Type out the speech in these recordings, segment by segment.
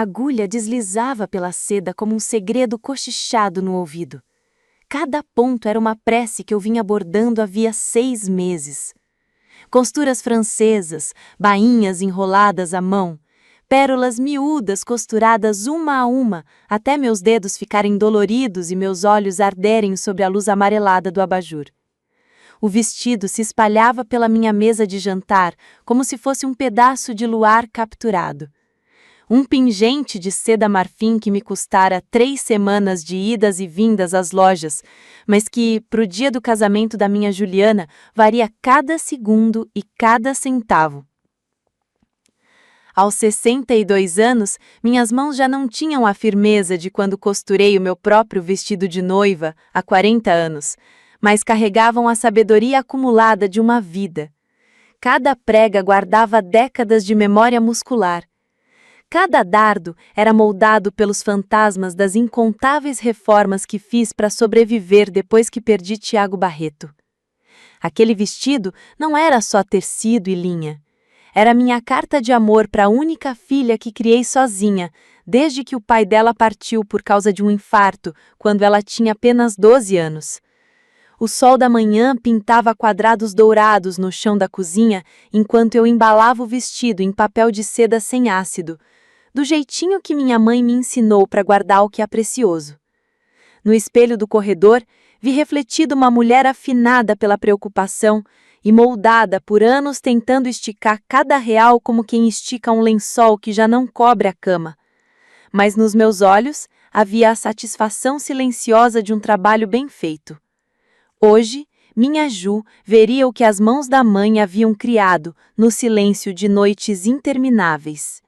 agulha deslizava pela seda como um segredo cochichado no ouvido. Cada ponto era uma prece que eu vinha bordando havia 6 meses. Costuras francesas, bainhas enroladas à mão, pérolas miúdas costuradas uma a uma, até meus dedos ficarem doloridos e meus olhos arderem sob a luz amarelada do abajur. O vestido se espalhava pela minha mesa de jantar como se fosse um pedaço de luar capturado. Um pingente de seda marfim que me custara 3 semanas de idas e vindas às lojas, mas que, pro dia do casamento da minha Juliana, varia cada segundo e cada centavo. Aos 62 anos, minhas mãos já não tinham a firmeza de quando costurei o meu próprio vestido de noiva, há 40 anos, mas carregavam a sabedoria acumulada de uma vida. Cada prega guardava décadas de memória muscular. Cada dardo era moldado pelos fantasmas das incontáveis reformas que fiz para sobreviver depois que perdi Tiago Barreto. Aquele vestido não era só tecido e linha. Era minha carta de amor para a única filha que criei sozinha, desde que o pai dela partiu por causa de um infarto, quando ela tinha apenas 12 anos. O sol da manhã pintava quadrados dourados no chão da cozinha, enquanto eu embalava o vestido em papel de seda sem ácido, do jeitinho que minha mãe me ensinou para guardar o que é precioso. No espelho do corredor, vi refletido uma mulher afinada pela preocupação e moldada por anos tentando esticar cada real como quem estica um lençol que já não cobre a cama. Mas nos meus olhos havia a satisfação silenciosa de um trabalho bem feito. Hoje, minha Ju veria o que as mãos da mãe haviam criado no silêncio de noites intermináveis.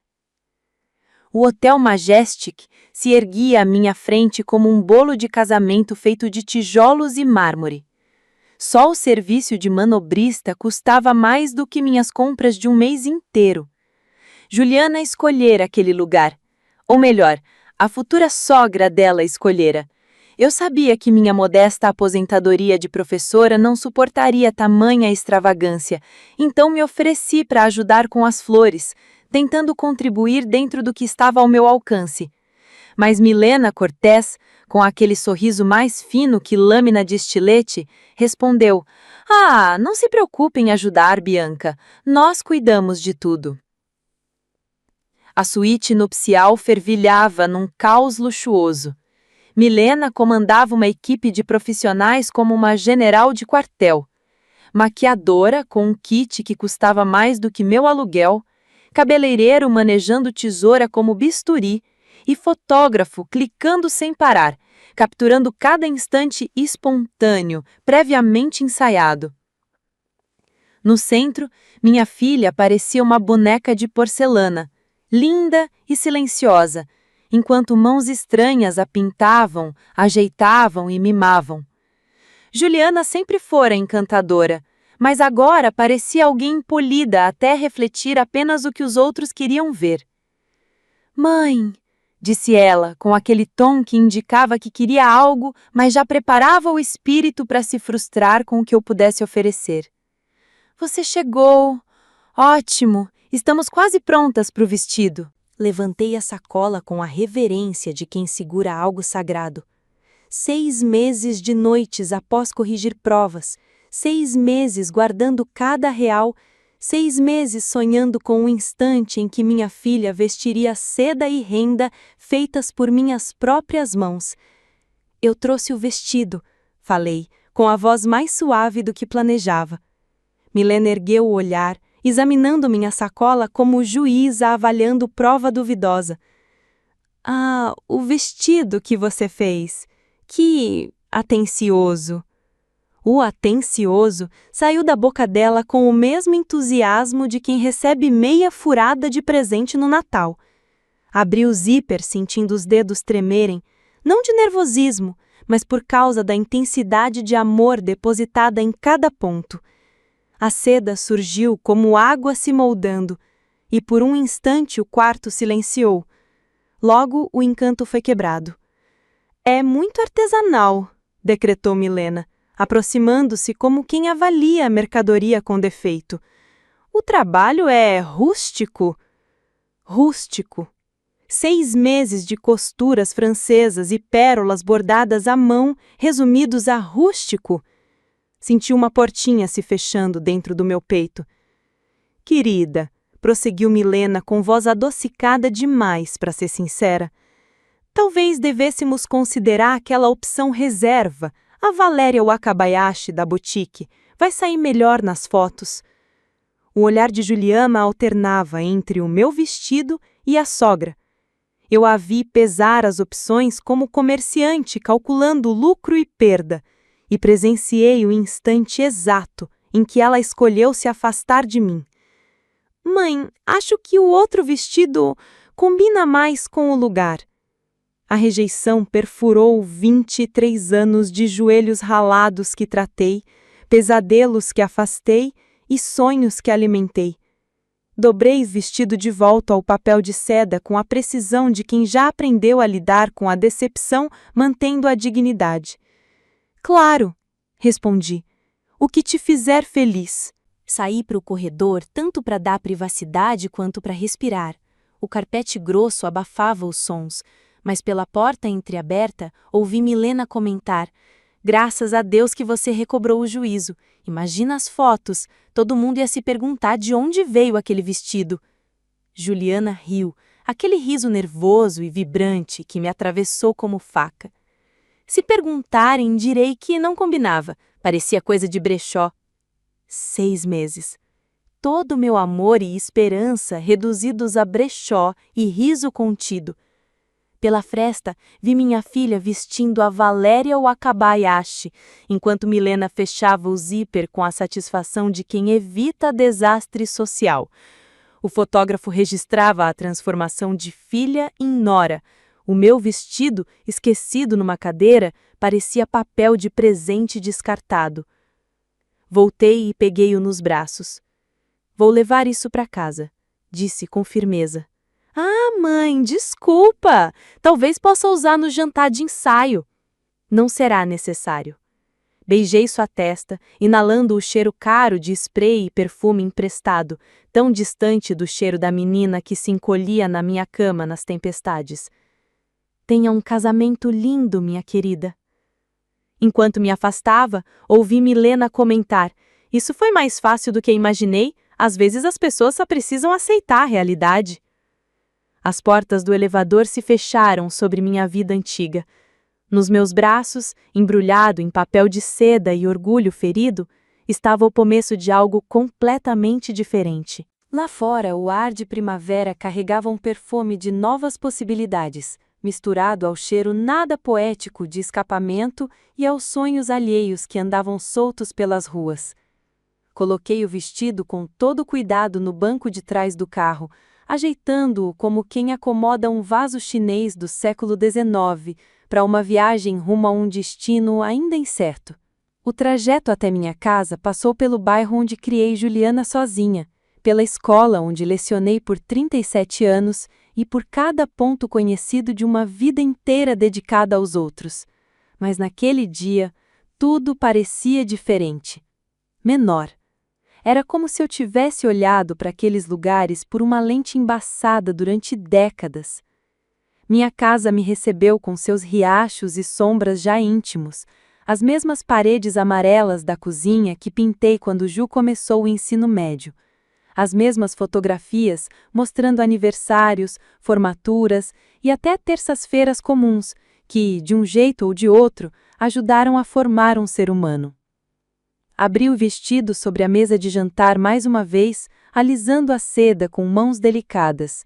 O Hotel Majestic se erguia à minha frente como um bolo de casamento feito de tijolos e mármore. Só o serviço de manobrista custava mais do que minhas compras de um mês inteiro. Juliana escolhera aquele lugar. Ou melhor, a futura sogra dela escolhera. Eu sabia que minha modesta aposentadoria de professora não suportaria tamanha extravagância, então me ofereci para ajudar com as flores, tentando contribuir dentro do que estava ao meu alcance. Mas Milena Cortés, com aquele sorriso mais fino que lâmina de estilete, respondeu: "Ah, não se preocupe em ajudar, Bianca. Nós cuidamos de tudo." A suíte nupcial fervilhava num caos luxuoso. Milena comandava uma equipe de profissionais como uma general de quartel. Maquiadora com um kit que custava mais do que meu aluguel, cabeleireiro manejando tesoura como bisturi e fotógrafo clicando sem parar, capturando cada instante espontâneo, previamente ensaiado. No centro, minha filha parecia uma boneca de porcelana, linda e silenciosa, enquanto mãos estranhas a pintavam, ajeitavam e mimavam. Juliana sempre fora encantadora, mas agora parecia alguém polida até refletir apenas o que os outros queriam ver. "Mãe", disse ela, com aquele tom que indicava que queria algo, mas já preparava o espírito para se frustrar com o que eu pudesse oferecer. "Você chegou! Ótimo! Estamos quase prontas para o vestido." Levantei a sacola com a reverência de quem segura algo sagrado. 6 meses de noites após corrigir provas, 6 meses guardando cada real, 6 meses sonhando com o instante em que minha filha vestiria seda e renda feitas por minhas próprias mãos. "Eu trouxe o vestido", falei, com a voz mais suave do que planejava. Milena ergueu o olhar, examinando minha sacola como juíza avaliando prova duvidosa. "Ah, o vestido que você fez. Que atencioso." O atencioso saiu da boca dela com o mesmo entusiasmo de quem recebe meia furada de presente no Natal. Abri o zíper sentindo os dedos tremerem, não de nervosismo, mas por causa da intensidade de amor depositada em cada ponto. A seda surgiu como água se moldando, e por um instante o quarto silenciou. Logo o encanto foi quebrado. "É muito artesanal", decretou Milena, aproximando-se como quem avalia a mercadoria com defeito. "O trabalho é rústico." Rústico. 6 meses de costuras francesas e pérolas bordadas à mão, resumidos a rústico. Senti uma portinha se fechando dentro do meu peito. Querida, prosseguiu Milena com voz adocicada demais, para ser sincera. Talvez devêssemos considerar aquela opção reserva, a Valéria Wakabayashi da boutique. Vai sair melhor nas fotos. O olhar de Juliana alternava entre o meu vestido e a sogra. Eu a vi pesar as opções como comerciante calculando lucro e perda, e presenciei o instante exato em que ela escolheu se afastar de mim. Mãe, acho que o outro vestido combina mais com o lugar. A rejeição perfurou 23 anos de joelhos ralados que tratei, pesadelos que afastei e sonhos que alimentei. Dobrei o vestido de volta ao papel de seda com a precisão de quem já aprendeu a lidar com a decepção, mantendo a dignidade. Claro, respondi. O que te fizer feliz. Saí para o corredor tanto para dar privacidade quanto para respirar. O carpete grosso abafava os sons, mas pela porta entreaberta ouvi Milena comentar: graças a Deus que você recobrou o juízo. Imagina as fotos, todo mundo ia se perguntar de onde veio aquele vestido. Juliana riu, aquele riso nervoso e vibrante que me atravessou como faca. Se perguntarem, direi que não combinava, parecia coisa de brechó. 6 meses. Todo o meu amor e esperança reduzidos a brechó e riso contido. Pela fresta, vi minha filha vestindo a Valéria Wakabayashi, enquanto Milena fechava o zíper com a satisfação de quem evita desastre social. O fotógrafo registrava a transformação de filha em nora. O meu vestido, esquecido numa cadeira, parecia papel de presente descartado. Voltei e peguei-o nos braços. Vou levar isso para casa, disse com firmeza. Ah, mãe, desculpa! Talvez possa usar no jantar de ensaio. Não será necessário. Beijei sua testa, inalando o cheiro caro de spray e perfume emprestado, tão distante do cheiro da menina que se encolhia na minha cama nas tempestades. Tenha um casamento lindo, minha querida. Enquanto me afastava, ouvi Milena comentar: isso foi mais fácil do que imaginei, às vezes as pessoas só precisam aceitar a realidade. As portas do elevador se fecharam sobre minha vida antiga. Nos meus braços, embrulhado em papel de seda e orgulho ferido, estava o começo de algo completamente diferente. Lá fora, o ar de primavera carregava um perfume de novas possibilidades, misturado ao cheiro nada poético de escapamento e aos sonhos alheios que andavam soltos pelas ruas. Coloquei o vestido com todo cuidado no banco de trás do carro, ajeitando-o como quem acomoda um vaso chinês do século XIX para uma viagem rumo a um destino ainda incerto. O trajeto até minha casa passou pelo bairro onde criei Juliana sozinha, pela escola onde lecionei por 37 anos e por cada ponto conhecido de uma vida inteira dedicada aos outros. Mas naquele dia, tudo parecia diferente. Menor. Era como se eu tivesse olhado para aqueles lugares por uma lente embaçada durante décadas. Minha casa me recebeu com seus riachos e sombras já íntimos, as mesmas paredes amarelas da cozinha que pintei quando Ju começou o ensino médio. As mesmas fotografias mostrando aniversários, formaturas e até terças-feiras comuns, que, de um jeito ou de outro, ajudaram a formar um ser humano. Abri o vestido sobre a mesa de jantar mais uma vez, alisando a seda com mãos delicadas.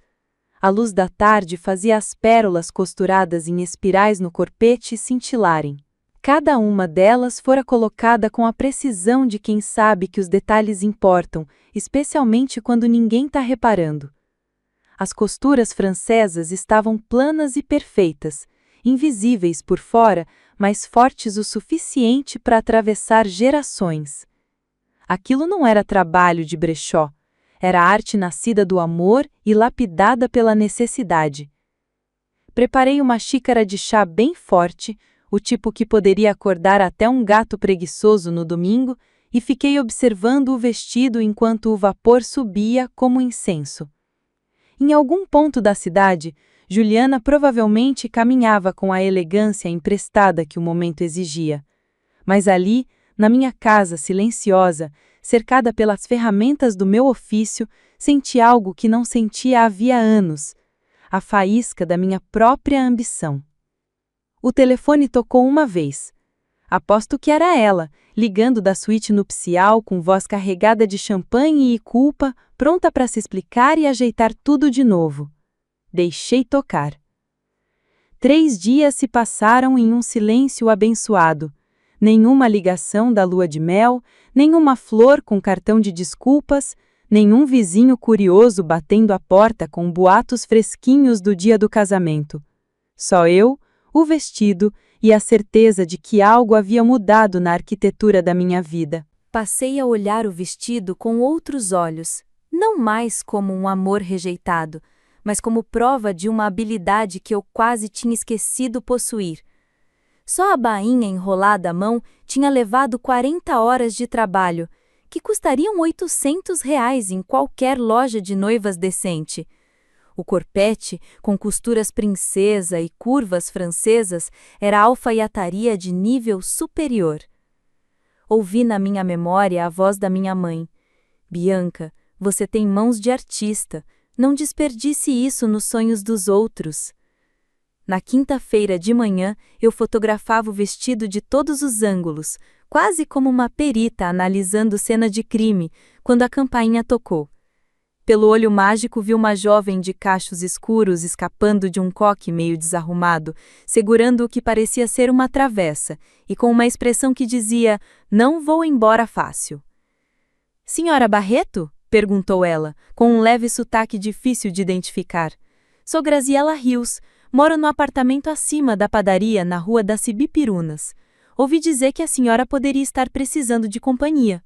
A luz da tarde fazia as pérolas costuradas em espirais no corpete cintilarem. Cada uma delas fora colocada com a precisão de quem sabe que os detalhes importam, especialmente quando ninguém está reparando. As costuras francesas estavam planas e perfeitas, invisíveis por fora, mas fortes o suficiente para atravessar gerações. Aquilo não era trabalho de brechó, era arte nascida do amor e lapidada pela necessidade. Preparei uma xícara de chá bem forte, o tipo que poderia acordar até um gato preguiçoso no domingo, e fiquei observando o vestido enquanto o vapor subia como incenso. Em algum ponto da cidade, Juliana provavelmente caminhava com a elegância emprestada que o momento exigia. Mas ali, na minha casa silenciosa, cercada pelas ferramentas do meu ofício, senti algo que não sentia havia anos: a faísca da minha própria ambição. O telefone tocou uma vez. Aposto que era ela, ligando da suíte nupcial com voz carregada de champanhe e culpa, pronta para se explicar e ajeitar tudo de novo. Deixei tocar. 3 dias se passaram em um silêncio abençoado. Nenhuma ligação da lua de mel, nenhuma flor com cartão de desculpas, nenhum vizinho curioso batendo a porta com boatos fresquinhos do dia do casamento. Só eu, o vestido e a certeza de que algo havia mudado na arquitetura da minha vida. Passei a olhar o vestido com outros olhos, não mais como um amor rejeitado, mas como prova de uma habilidade que eu quase tinha esquecido possuir. Só a bainha enrolada à mão tinha levado 40 horas de trabalho, que custariam R$ 800 em qualquer loja de noivas decente. O corpete, com costuras princesa e curvas francesas, era alfaiataria de nível superior. Ouvi na minha memória a voz da minha mãe. Bianca, você tem mãos de artista. Não desperdice isso nos sonhos dos outros. Na quinta-feira de manhã, eu fotografava o vestido de todos os ângulos, quase como uma perita analisando cena de crime, quando a campainha tocou. Pelo olho mágico vi uma jovem de cachos escuros escapando de um coque meio desarrumado, segurando o que parecia ser uma travessa, e com uma expressão que dizia, não vou embora fácil. Senhora Barreto? Perguntou ela, com um leve sotaque difícil de identificar. Sou Graziela Rios, moro no apartamento acima da padaria na rua das Cibipirunas. Ouvi dizer que a senhora poderia estar precisando de companhia.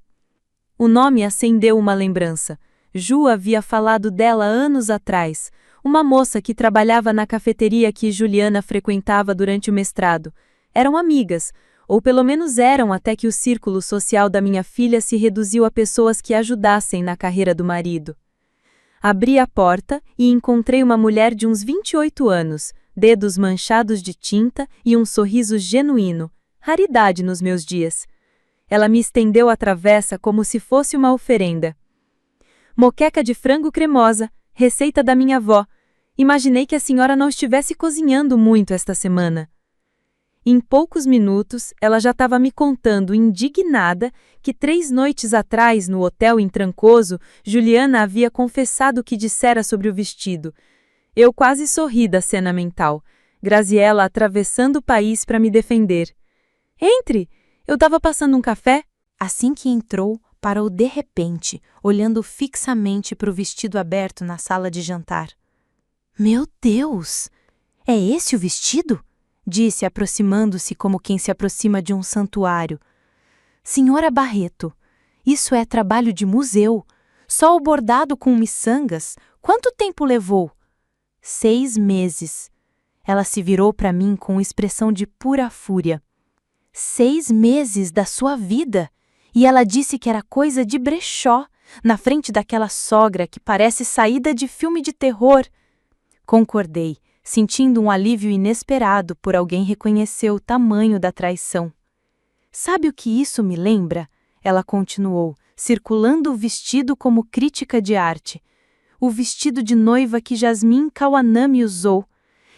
O nome acendeu uma lembrança. Ju havia falado dela anos atrás, uma moça que trabalhava na cafeteria que Juliana frequentava durante o mestrado. Eram amigas, ou pelo menos eram até que o círculo social da minha filha se reduziu a pessoas que ajudassem na carreira do marido. Abri a porta e encontrei uma mulher de uns 28 anos, dedos manchados de tinta e um sorriso genuíno, raridade nos meus dias. Ela me estendeu a travessa como se fosse uma oferenda. Moqueca de frango cremosa, receita da minha avó. Imaginei que a senhora não estivesse cozinhando muito esta semana. Em poucos minutos, ela já estava me contando, indignada, que 3 noites atrás, no hotel em Trancoso, Juliana havia confessado o que dissera sobre o vestido. Eu quase sorri da cena mental. Graziela atravessando o país para me defender. Entre! Eu estava passando um café. Assim que entrou, parou de repente, olhando fixamente para o vestido aberto na sala de jantar. Meu Deus! É esse o vestido? Disse, aproximando-se como quem se aproxima de um santuário. Senhora Barreto, isso é trabalho de museu. Só o bordado com miçangas. Quanto tempo levou? 6 meses. Ela se virou para mim com expressão de pura fúria. 6 meses da sua vida? E ela disse que era coisa de brechó, na frente daquela sogra que parece saída de filme de terror. Concordei, sentindo um alívio inesperado por alguém reconhecer o tamanho da traição. Sabe o que isso me lembra? Ela continuou, circulando o vestido como crítica de arte. O vestido de noiva que Jasmine Kawanami usou.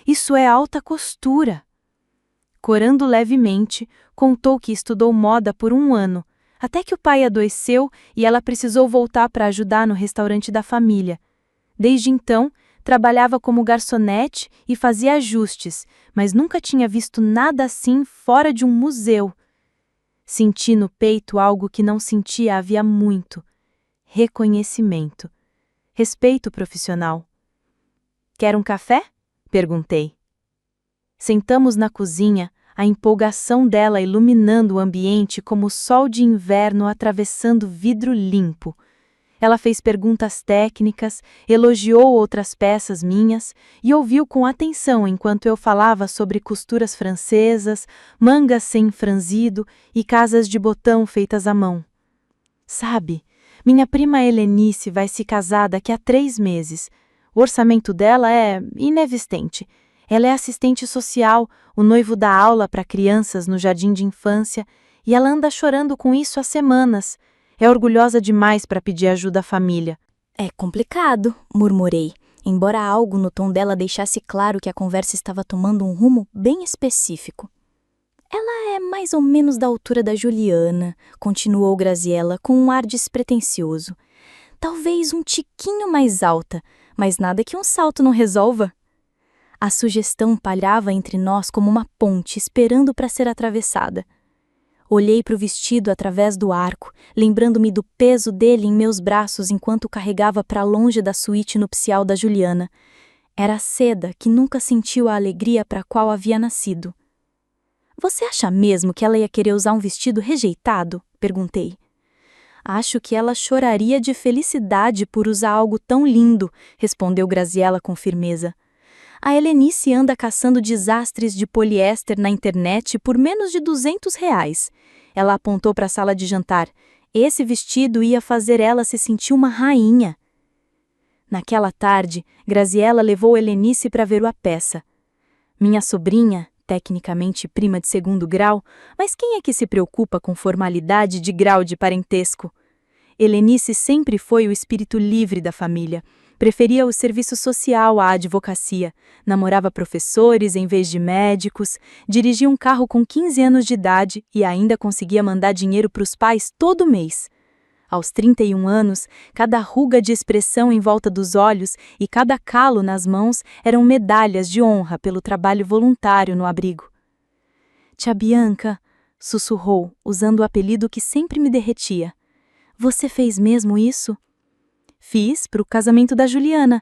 Isso é alta costura. Corando levemente, contou que estudou moda por 1 ano, até que o pai adoeceu e ela precisou voltar para ajudar no restaurante da família. Desde então, trabalhava como garçonete e fazia ajustes, mas nunca tinha visto nada assim fora de um museu. Senti no peito algo que não sentia havia muito: reconhecimento, respeito profissional. Quer um café? Perguntei. Sentamos na cozinha, a empolgação dela iluminando o ambiente como o sol de inverno atravessando vidro limpo. Ela fez perguntas técnicas, elogiou outras peças minhas e ouviu com atenção enquanto eu falava sobre costuras francesas, mangas sem franzido e casas de botão feitas à mão. Sabe, minha prima Helenice vai se casar daqui a 3 meses. O orçamento dela é inexistente. Ela é assistente social, o noivo dá aula para crianças no jardim de infância e ela anda chorando com isso há semanas. É orgulhosa demais para pedir ajuda à família. É complicado, murmurei, embora algo no tom dela deixasse claro que a conversa estava tomando um rumo bem específico. Ela é mais ou menos da altura da Juliana, continuou Graziella com um ar despretensioso. Talvez um tiquinho mais alta, mas nada que um salto não resolva. A sugestão pairava entre nós como uma ponte esperando para ser atravessada. Olhei para o vestido através do arco, lembrando-me do peso dele em meus braços enquanto o carregava para longe da suíte nupcial da Juliana. Era a seda que nunca sentiu a alegria para a qual havia nascido. Você acha mesmo que ela ia querer usar um vestido rejeitado? Perguntei. Acho que ela choraria de felicidade por usar algo tão lindo, respondeu Graziella com firmeza. A Helenice anda caçando desastres de poliéster na internet por menos de R$ 200. Ela apontou para a sala de jantar. Esse vestido ia fazer ela se sentir uma rainha. Naquela tarde, Graziella levou Helenice para ver a peça. Minha sobrinha, tecnicamente prima de segundo grau, mas quem é que se preocupa com formalidade de grau de parentesco? Helenice sempre foi o espírito livre da família. Preferia o serviço social à advocacia, namorava professores em vez de médicos, dirigia um carro com 15 anos de idade e ainda conseguia mandar dinheiro para os pais todo mês. Aos 31 anos, cada ruga de expressão em volta dos olhos e cada calo nas mãos eram medalhas de honra pelo trabalho voluntário no abrigo. Tia Bianca, sussurrou, usando o apelido que sempre me derretia. Você fez mesmo isso? Fiz para o casamento da Juliana.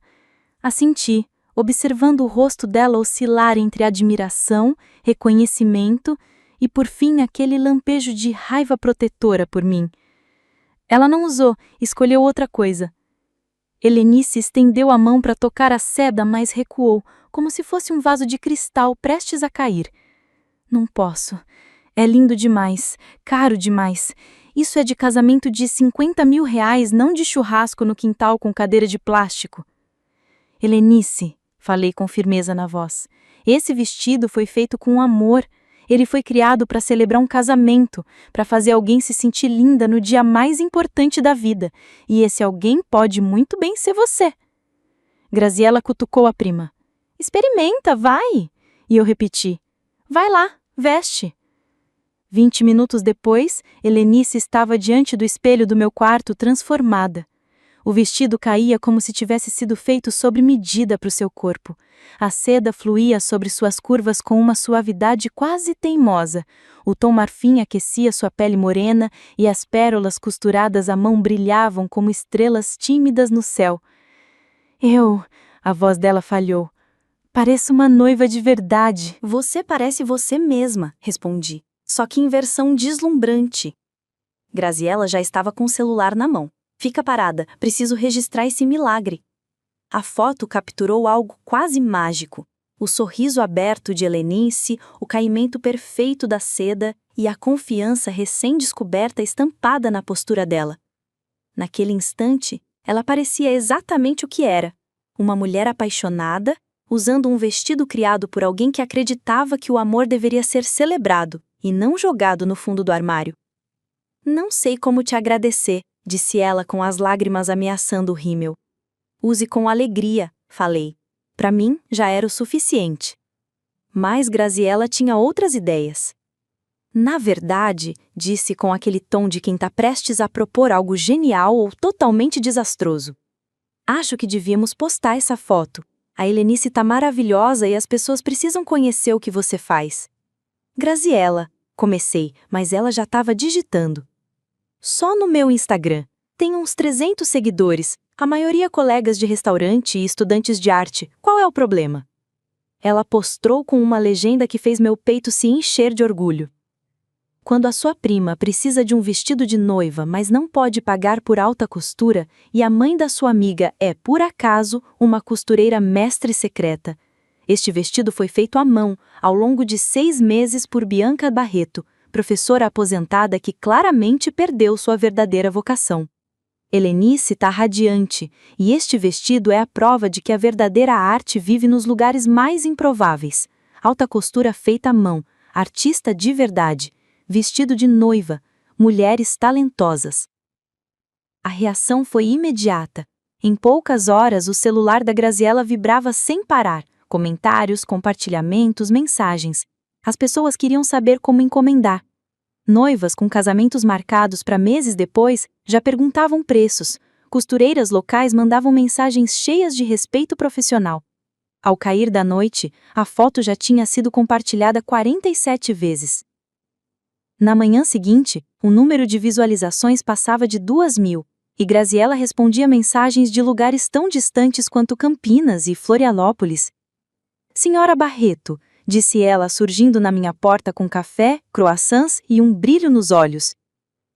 Assenti, observando o rosto dela oscilar entre admiração, reconhecimento e, por fim, aquele lampejo de raiva protetora por mim. Ela não usou, escolheu outra coisa. Helenice estendeu a mão para tocar a seda, mas recuou, como se fosse um vaso de cristal prestes a cair. Não posso. É lindo demais, caro demais. Isso é de casamento de R$ 50 mil, não de churrasco no quintal com cadeira de plástico. Helenice, falei com firmeza na voz, esse vestido foi feito com amor. Ele foi criado para celebrar um casamento, para fazer alguém se sentir linda no dia mais importante da vida. E esse alguém pode muito bem ser você. Graziella cutucou a prima. Experimenta, vai! E eu repeti. Vai lá, veste. 20 minutos depois, Helenice estava diante do espelho do meu quarto transformada. O vestido caía como se tivesse sido feito sob medida para o seu corpo. A seda fluía sobre suas curvas com uma suavidade quase teimosa. O tom marfim aquecia sua pele morena e as pérolas costuradas à mão brilhavam como estrelas tímidas no céu. A voz dela falhou. Pareço uma noiva de verdade. Você parece você mesma, respondi. Só que em versão deslumbrante. Graziella já estava com o celular na mão. Fica parada, preciso registrar esse milagre. A foto capturou algo quase mágico. O sorriso aberto de Helenice, o caimento perfeito da seda e a confiança recém-descoberta estampada na postura dela. Naquele instante, ela parecia exatamente o que era. Uma mulher apaixonada, usando um vestido criado por alguém que acreditava que o amor deveria ser celebrado e não jogado no fundo do armário. Não sei como te agradecer, disse ela com as lágrimas ameaçando o rímel. Use com alegria, falei. Para mim, já era o suficiente. Mas Graziella tinha outras ideias. Na verdade, disse com aquele tom de quem está prestes a propor algo genial ou totalmente desastroso. Acho que devíamos postar essa foto. A Helenice está maravilhosa e as pessoas precisam conhecer o que você faz. Graziella, comecei, mas ela já estava digitando. Só no meu Instagram. Tem uns 300 seguidores, a maioria colegas de restaurante e estudantes de arte. Qual é o problema? Ela postou com uma legenda que fez meu peito se encher de orgulho. Quando a sua prima precisa de um vestido de noiva, mas não pode pagar por alta costura, e a mãe da sua amiga é, por acaso, uma costureira mestre secreta. Este vestido foi feito à mão, ao longo de 6 meses por Bianca Barreto, professora aposentada que claramente perdeu sua verdadeira vocação. Helenice está radiante, e este vestido é a prova de que a verdadeira arte vive nos lugares mais improváveis. Alta costura feita à mão, artista de verdade, vestido de noiva, mulheres talentosas. A reação foi imediata. Em poucas horas, o celular da Graziella vibrava sem parar. Comentários, compartilhamentos, mensagens. As pessoas queriam saber como encomendar. Noivas com casamentos marcados para meses depois já perguntavam preços. Costureiras locais mandavam mensagens cheias de respeito profissional. Ao cair da noite, a foto já tinha sido compartilhada 47 vezes. Na manhã seguinte, o número de visualizações passava de 2.000, e Graziella respondia mensagens de lugares tão distantes quanto Campinas e Florianópolis. Senhora Barreto, disse ela surgindo na minha porta com café, croissants e um brilho nos olhos.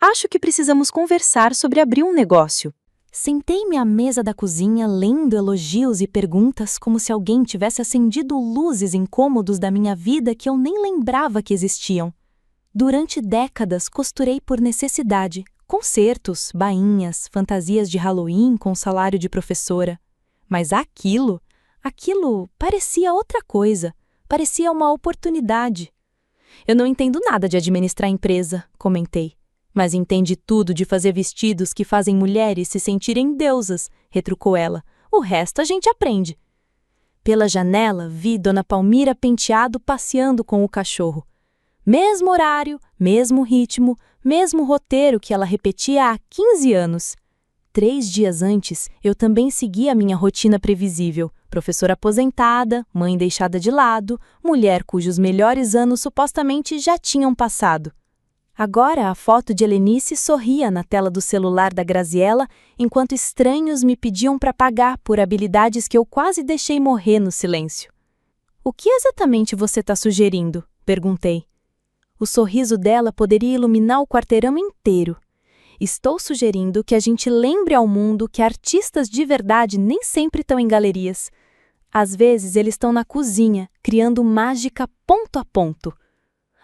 Acho que precisamos conversar sobre abrir um negócio. Sentei-me à mesa da cozinha lendo elogios e perguntas como se alguém tivesse acendido luzes incômodos da minha vida que eu nem lembrava que existiam. Durante décadas costurei por necessidade, concertos, bainhas, fantasias de Halloween com salário de professora. Mas aquilo parecia outra coisa. Parecia uma oportunidade. Eu não entendo nada de administrar empresa, comentei. Mas entende tudo de fazer vestidos que fazem mulheres se sentirem deusas, retrucou ela. O resto a gente aprende. Pela janela, vi Dona Palmira Penteado passeando com o cachorro. Mesmo horário, mesmo ritmo, mesmo roteiro que ela repetia há 15 anos. 3 dias antes, eu também segui a minha rotina previsível. Professora aposentada, mãe deixada de lado, mulher cujos melhores anos supostamente já tinham passado. Agora a foto de Helenice sorria na tela do celular da Graziella, enquanto estranhos me pediam para pagar por habilidades que eu quase deixei morrer no silêncio. O que exatamente você está sugerindo? Perguntei. O sorriso dela poderia iluminar o quarteirão inteiro. Estou sugerindo que a gente lembre ao mundo que artistas de verdade nem sempre estão em galerias. Às vezes eles estão na cozinha, criando mágica ponto a ponto.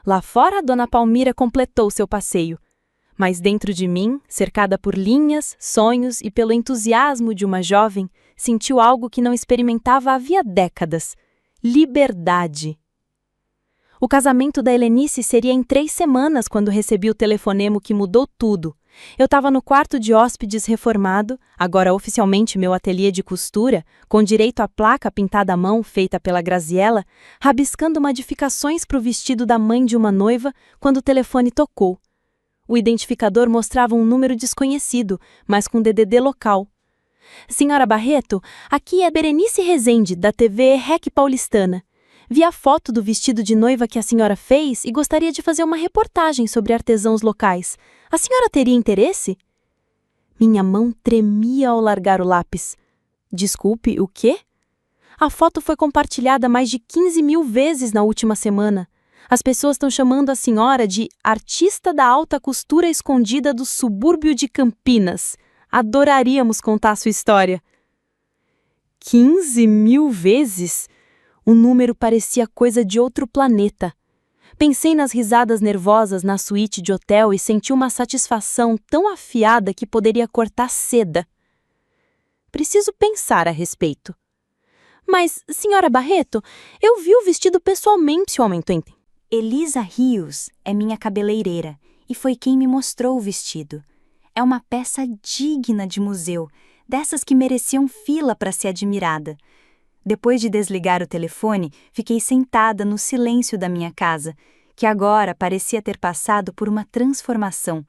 Lá fora, Dona Palmira completou seu passeio. Mas dentro de mim, cercada por linhas, sonhos e pelo entusiasmo de uma jovem, sentiu algo que não experimentava havia décadas: liberdade. O casamento da Helenice seria em 3 semanas quando recebi o telefonema que mudou tudo. Eu estava no quarto de hóspedes reformado, agora oficialmente meu ateliê de costura, com direito à placa pintada à mão feita pela Graziella, rabiscando modificações para o vestido da mãe de uma noiva, quando o telefone tocou. O identificador mostrava um número desconhecido, mas com DDD local. Senhora Barreto, aqui é Berenice Rezende, da TV REC Paulistana. Vi a foto do vestido de noiva que a senhora fez e gostaria de fazer uma reportagem sobre artesãos locais. A senhora teria interesse? Minha mão tremia ao largar o lápis. Desculpe, o quê? A foto foi compartilhada mais de 15.000 vezes na última semana. As pessoas estão chamando a senhora de artista da alta costura escondida do subúrbio de Campinas. Adoraríamos contar sua história. 15.000 vezes? O número parecia coisa de outro planeta. Pensei nas risadas nervosas na suíte de hotel e senti uma satisfação tão afiada que poderia cortar seda. Preciso pensar a respeito. Mas, senhora Barreto, eu vi o vestido pessoalmente, se o aumento entende. Elisa Rios é minha cabeleireira e foi quem me mostrou o vestido. É uma peça digna de museu, dessas que mereciam fila para ser admirada. Depois de desligar o telefone, fiquei sentada no silêncio da minha casa, que agora parecia ter passado por uma transformação.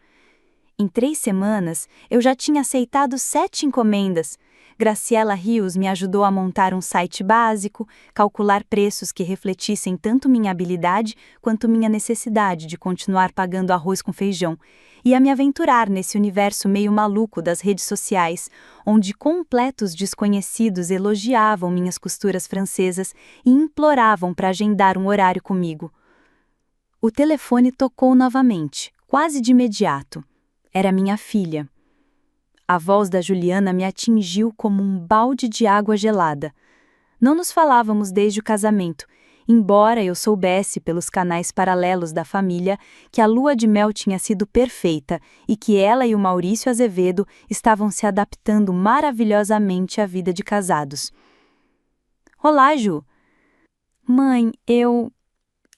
Em 3 semanas, eu já tinha aceitado 7 encomendas. Graziella Rios me ajudou a montar um site básico, calcular preços que refletissem tanto minha habilidade quanto minha necessidade de continuar pagando arroz com feijão, e a me aventurar nesse universo meio maluco das redes sociais, onde completos desconhecidos elogiavam minhas costuras francesas e imploravam para agendar um horário comigo. O telefone tocou novamente, quase de imediato. Era minha filha. A voz da Juliana me atingiu como um balde de água gelada. Não nos falávamos desde o casamento, embora eu soubesse pelos canais paralelos da família que a lua de mel tinha sido perfeita e que ela e o Maurício Azevedo estavam se adaptando maravilhosamente à vida de casados. Olá, Ju. Mãe,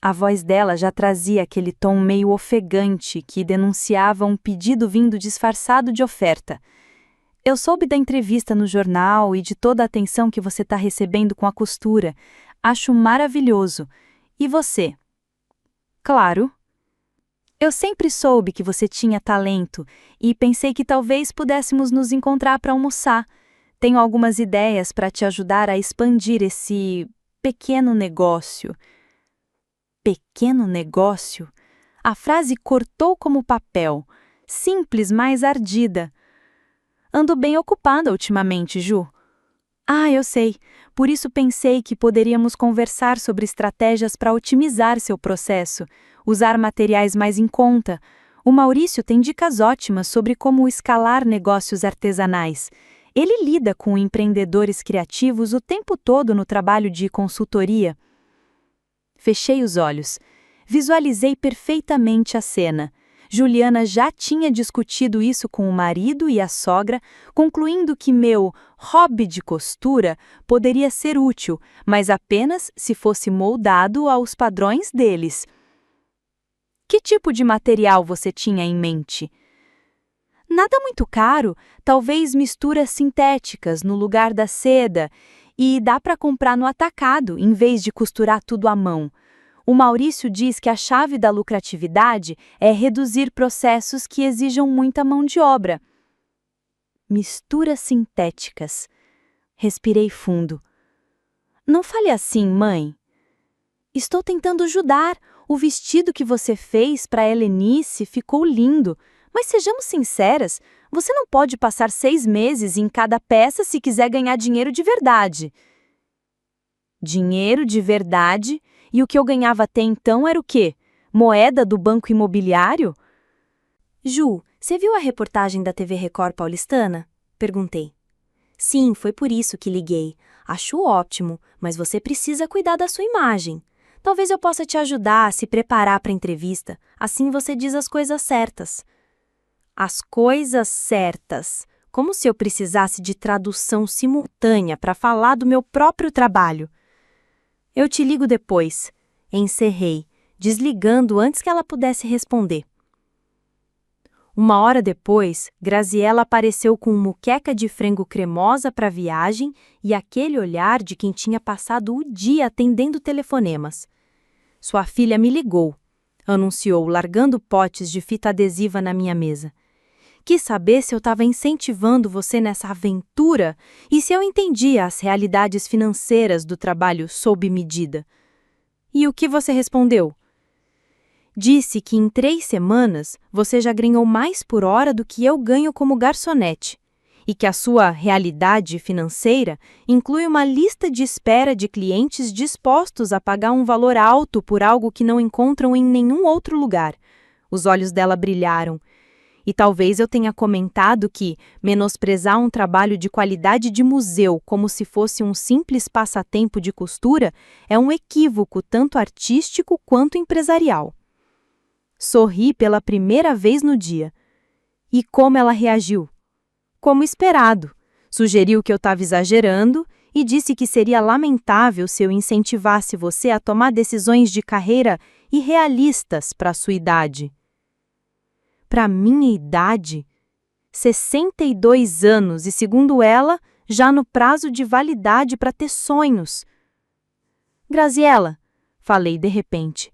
A voz dela já trazia aquele tom meio ofegante que denunciava um pedido vindo disfarçado de oferta. Eu soube da entrevista no jornal e de toda a atenção que você está recebendo com a costura. Acho maravilhoso. E você? Claro. Eu sempre soube que você tinha talento e pensei que talvez pudéssemos nos encontrar para almoçar. Tenho algumas ideias para te ajudar a expandir esse pequeno negócio. Pequeno negócio? A frase cortou como papel, simples, mas ardida. Ando bem ocupada ultimamente, Ju. Ah, eu sei. Por isso pensei que poderíamos conversar sobre estratégias para otimizar seu processo, usar materiais mais em conta. O Maurício tem dicas ótimas sobre como escalar negócios artesanais. Ele lida com empreendedores criativos o tempo todo no trabalho de consultoria. Fechei os olhos. Visualizei perfeitamente a cena. Juliana já tinha discutido isso com o marido e a sogra, concluindo que meu hobby de costura poderia ser útil, mas apenas se fosse moldado aos padrões deles. Que tipo de material você tinha em mente? Nada muito caro, talvez misturas sintéticas no lugar da seda, e dá para comprar no atacado em vez de costurar tudo à mão. O Maurício diz que a chave da lucratividade é reduzir processos que exijam muita mão de obra. Misturas sintéticas. Respirei fundo. Não fale assim, mãe. Estou tentando ajudar. O vestido que você fez para a Helenice ficou lindo. Mas sejamos sinceras, você não pode passar 6 meses em cada peça se quiser ganhar dinheiro de verdade. Dinheiro de verdade? E o que eu ganhava até então era o quê? Moeda do Banco Imobiliário? Ju, você viu a reportagem da TV Record paulistana? Perguntei. Sim, foi por isso que liguei. Acho ótimo, mas você precisa cuidar da sua imagem. Talvez eu possa te ajudar a se preparar para a entrevista. Assim você diz as coisas certas. As coisas certas. Como se eu precisasse de tradução simultânea para falar do meu próprio trabalho. Eu te ligo depois. Encerrei, desligando antes que ela pudesse responder. 1 hora depois, Graziela apareceu com muqueca de frango cremosa para a viagem e aquele olhar de quem tinha passado o dia atendendo telefonemas. Sua filha me ligou, anunciou, largando potes de fita adesiva na minha mesa. Quis saber se eu estava incentivando você nessa aventura e se eu entendia as realidades financeiras do trabalho sob medida. E o que você respondeu? Disse que em 3 semanas você já ganhou mais por hora do que eu ganho como garçonete e que a sua realidade financeira inclui uma lista de espera de clientes dispostos a pagar um valor alto por algo que não encontram em nenhum outro lugar. Os olhos dela brilharam. E talvez eu tenha comentado que menosprezar um trabalho de qualidade de museu como se fosse um simples passatempo de costura é um equívoco tanto artístico quanto empresarial. Sorri pela primeira vez no dia. E como ela reagiu? Como esperado. Sugeriu que eu estava exagerando e disse que seria lamentável se eu incentivasse você a tomar decisões de carreira irrealistas para a sua idade. Para minha idade, 62 anos e, segundo ela, já no prazo de validade para ter sonhos. Graziela, falei de repente,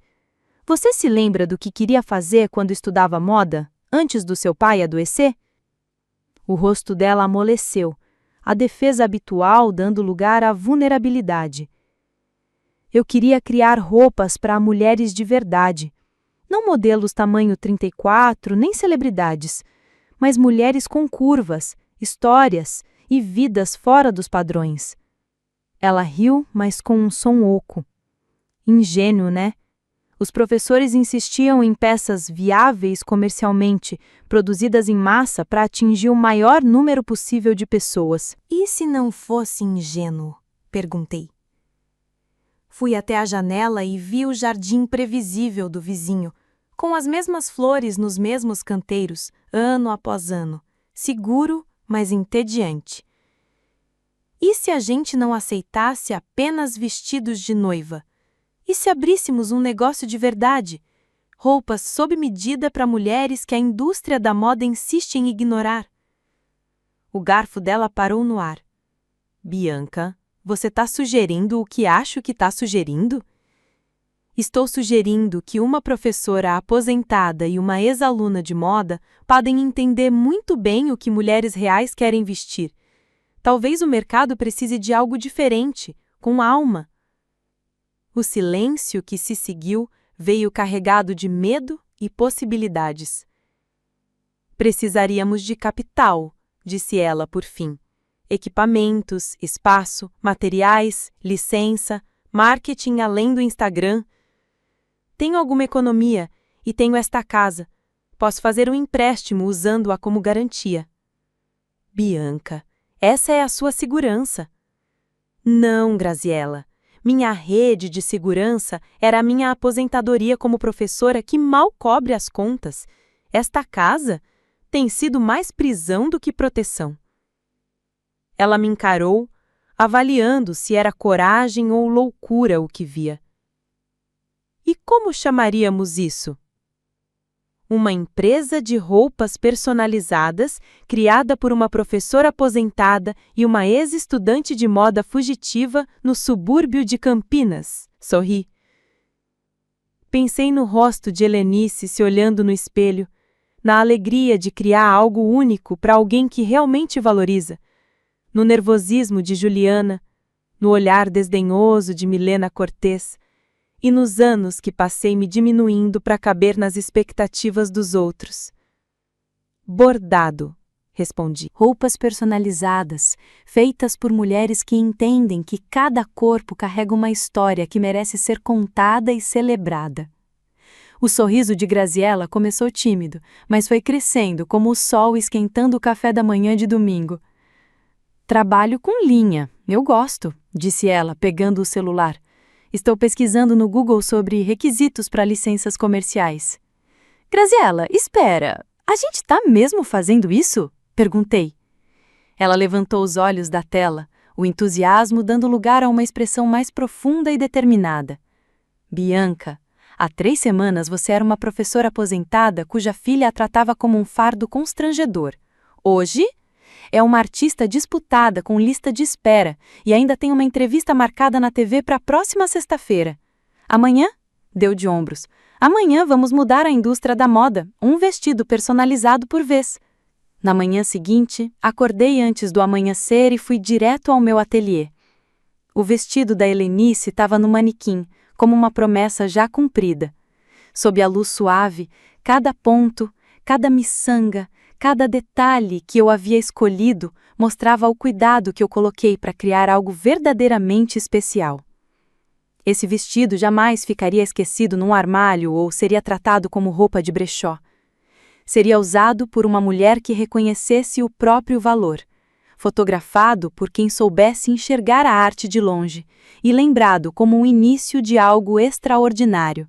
você se lembra do que queria fazer quando estudava moda, antes do seu pai adoecer? O rosto dela amoleceu, a defesa habitual dando lugar à vulnerabilidade. Eu queria criar roupas para mulheres de verdade. Não modelos tamanho 34, nem celebridades, mas mulheres com curvas, histórias e vidas fora dos padrões. Ela riu, mas com um som oco. Ingênuo, né? Os professores insistiam em peças viáveis comercialmente, produzidas em massa para atingir o maior número possível de pessoas. E se não fosse ingênuo? Perguntei. Fui até a janela e vi o jardim previsível do vizinho, com as mesmas flores nos mesmos canteiros, ano após ano, seguro, mas entediante. E se a gente não aceitasse apenas vestidos de noiva? E se abríssemos um negócio de verdade? Roupas sob medida para mulheres que a indústria da moda insiste em ignorar. O garfo dela parou no ar. Bianca, você está sugerindo o que acho que está sugerindo? Estou sugerindo que uma professora aposentada e uma ex-aluna de moda podem entender muito bem o que mulheres reais querem vestir. Talvez o mercado precise de algo diferente, com alma. O silêncio que se seguiu veio carregado de medo e possibilidades. Precisaríamos de capital, disse ela por fim. Equipamentos, espaço, materiais, licença, marketing além do Instagram. Tenho alguma economia e tenho esta casa. Posso fazer um empréstimo usando-a como garantia. Bianca, essa é a sua segurança. Não, Graziella. Minha rede de segurança era a minha aposentadoria como professora que mal cobre as contas. Esta casa tem sido mais prisão do que proteção. Ela me encarou, avaliando se era coragem ou loucura o que via. E como chamaríamos isso? Uma empresa de roupas personalizadas, criada por uma professora aposentada e uma ex-estudante de moda fugitiva no subúrbio de Campinas. Sorri. Pensei no rosto de Helenice se olhando no espelho, na alegria de criar algo único para alguém que realmente valoriza, no nervosismo de Juliana, no olhar desdenhoso de Milena Cortez, e nos anos que passei me diminuindo para caber nas expectativas dos outros. Bordado, respondi. Roupas personalizadas, feitas por mulheres que entendem que cada corpo carrega uma história que merece ser contada e celebrada. O sorriso de Graziella começou tímido, mas foi crescendo como o sol esquentando o café da manhã de domingo. Trabalho com linha, eu gosto, disse ela, pegando o celular. Estou pesquisando no Google sobre requisitos para licenças comerciais. Graziella, espera! A gente está mesmo fazendo isso? Perguntei. Ela levantou os olhos da tela, o entusiasmo dando lugar a uma expressão mais profunda e determinada. Bianca, há 3 semanas você era uma professora aposentada cuja filha a tratava como um fardo constrangedor. Hoje, é uma artista disputada com lista de espera e ainda tem uma entrevista marcada na TV para a próxima sexta-feira. Amanhã? Deu de ombros. Amanhã vamos mudar a indústria da moda, um vestido personalizado por vez. Na manhã seguinte, acordei antes do amanhecer e fui direto ao meu ateliê. O vestido da Helenice estava no manequim, como uma promessa já cumprida. Sob a luz suave, cada ponto, cada miçanga, cada detalhe que eu havia escolhido mostrava o cuidado que eu coloquei para criar algo verdadeiramente especial. Esse vestido jamais ficaria esquecido num armário ou seria tratado como roupa de brechó. Seria usado por uma mulher que reconhecesse o próprio valor, fotografado por quem soubesse enxergar a arte de longe e lembrado como o início de algo extraordinário.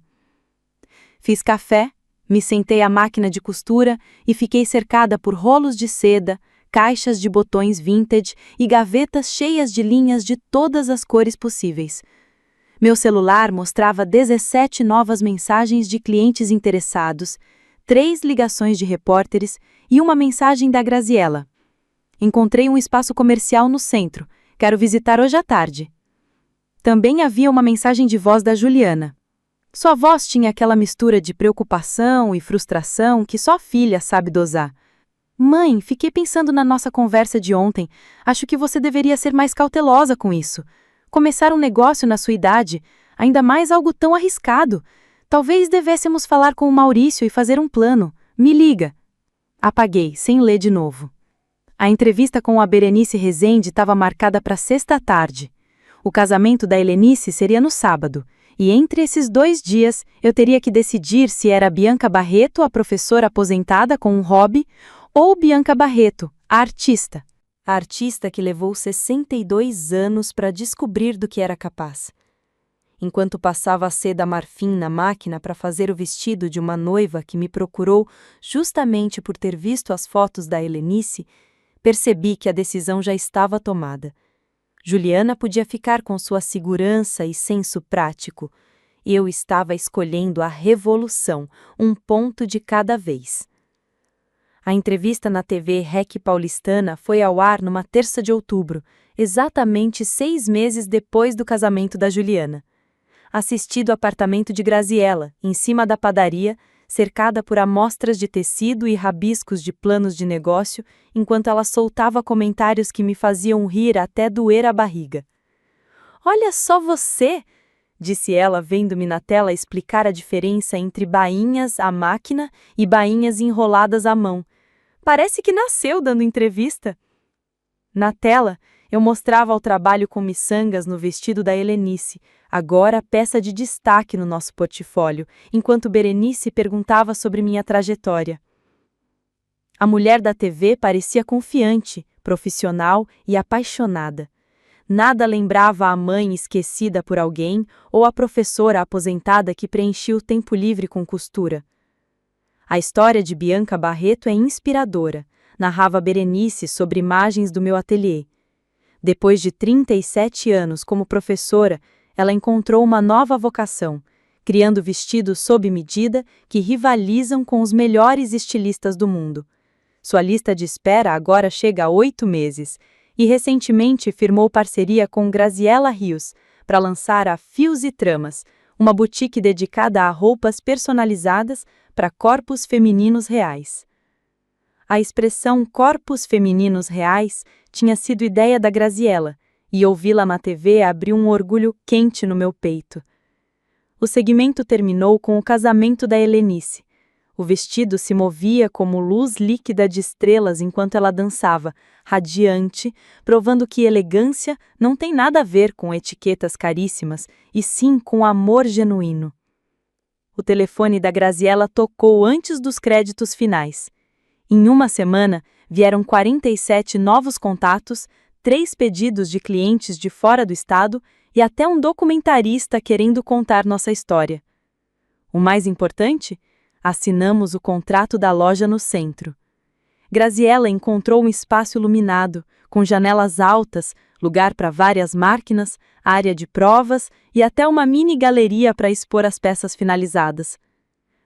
Fiz café, me sentei à máquina de costura e fiquei cercada por rolos de seda, caixas de botões vintage e gavetas cheias de linhas de todas as cores possíveis. Meu celular mostrava 17 novas mensagens de clientes interessados, 3 ligações de repórteres e uma mensagem da Graziella. Encontrei um espaço comercial no centro. Quero visitar hoje à tarde. Também havia uma mensagem de voz da Juliana. Sua voz tinha aquela mistura de preocupação e frustração que só a filha sabe dosar. Mãe, fiquei pensando na nossa conversa de ontem. Acho que você deveria ser mais cautelosa com isso. Começar um negócio na sua idade, ainda mais algo tão arriscado. Talvez devêssemos falar com o Maurício e fazer um plano. Me liga. Apaguei, sem ler de novo. A entrevista com a Berenice Rezende estava marcada para sexta à tarde. O casamento da Helenice seria no sábado. E entre esses 2 dias, eu teria que decidir se era Bianca Barreto, a professora aposentada com um hobby, ou Bianca Barreto, a artista. A artista que levou 62 anos para descobrir do que era capaz. enquanto passava a seda marfim na máquina para fazer o vestido de uma noiva que me procurou justamente por ter visto as fotos da Helenice, percebi que a decisão já estava tomada. Juliana podia ficar com sua segurança e senso prático. Eu estava escolhendo a revolução, um ponto de cada vez. A entrevista na TV REC paulistana foi ao ar numa terça de outubro, exatamente 6 meses depois do casamento da Juliana. Assisti do apartamento de Graziella, em cima da padaria, cercada por amostras de tecido e rabiscos de planos de negócio, enquanto ela soltava comentários que me faziam rir até doer a barriga. "Olha só você!" disse ela, vendo-me na tela explicar a diferença entre bainhas à máquina e bainhas enroladas à mão. "Parece que nasceu dando entrevista." Na tela, eu mostrava o trabalho com miçangas no vestido da Helenice, agora peça de destaque no nosso portfólio, enquanto Berenice perguntava sobre minha trajetória. A mulher da TV parecia confiante, profissional e apaixonada. Nada lembrava a mãe esquecida por alguém ou a professora aposentada que preenchia o tempo livre com costura. A história de Bianca Barreto é inspiradora, narrava Berenice sobre imagens do meu ateliê. Depois de 37 anos como professora, ela encontrou uma nova vocação, criando vestidos sob medida que rivalizam com os melhores estilistas do mundo. Sua lista de espera agora chega a 8 meses, e recentemente firmou parceria com Graziella Rios para lançar a Fios e Tramas, uma boutique dedicada a roupas personalizadas para corpos femininos reais. A expressão corpos femininos reais tinha sido ideia da Graziella, e ouvi-la na TV abriu um orgulho quente no meu peito. O segmento terminou com o casamento da Helenice. O vestido se movia como luz líquida de estrelas enquanto ela dançava, radiante, provando que elegância não tem nada a ver com etiquetas caríssimas, e sim com amor genuíno. O telefone da Graziella tocou antes dos créditos finais. Em uma semana, vieram 47 novos contatos, 3 pedidos de clientes de fora do estado e até um documentarista querendo contar nossa história. O mais importante? Assinamos o contrato da loja no centro. Graziella encontrou um espaço iluminado, com janelas altas, lugar para várias máquinas, área de provas e até uma mini galeria para expor as peças finalizadas.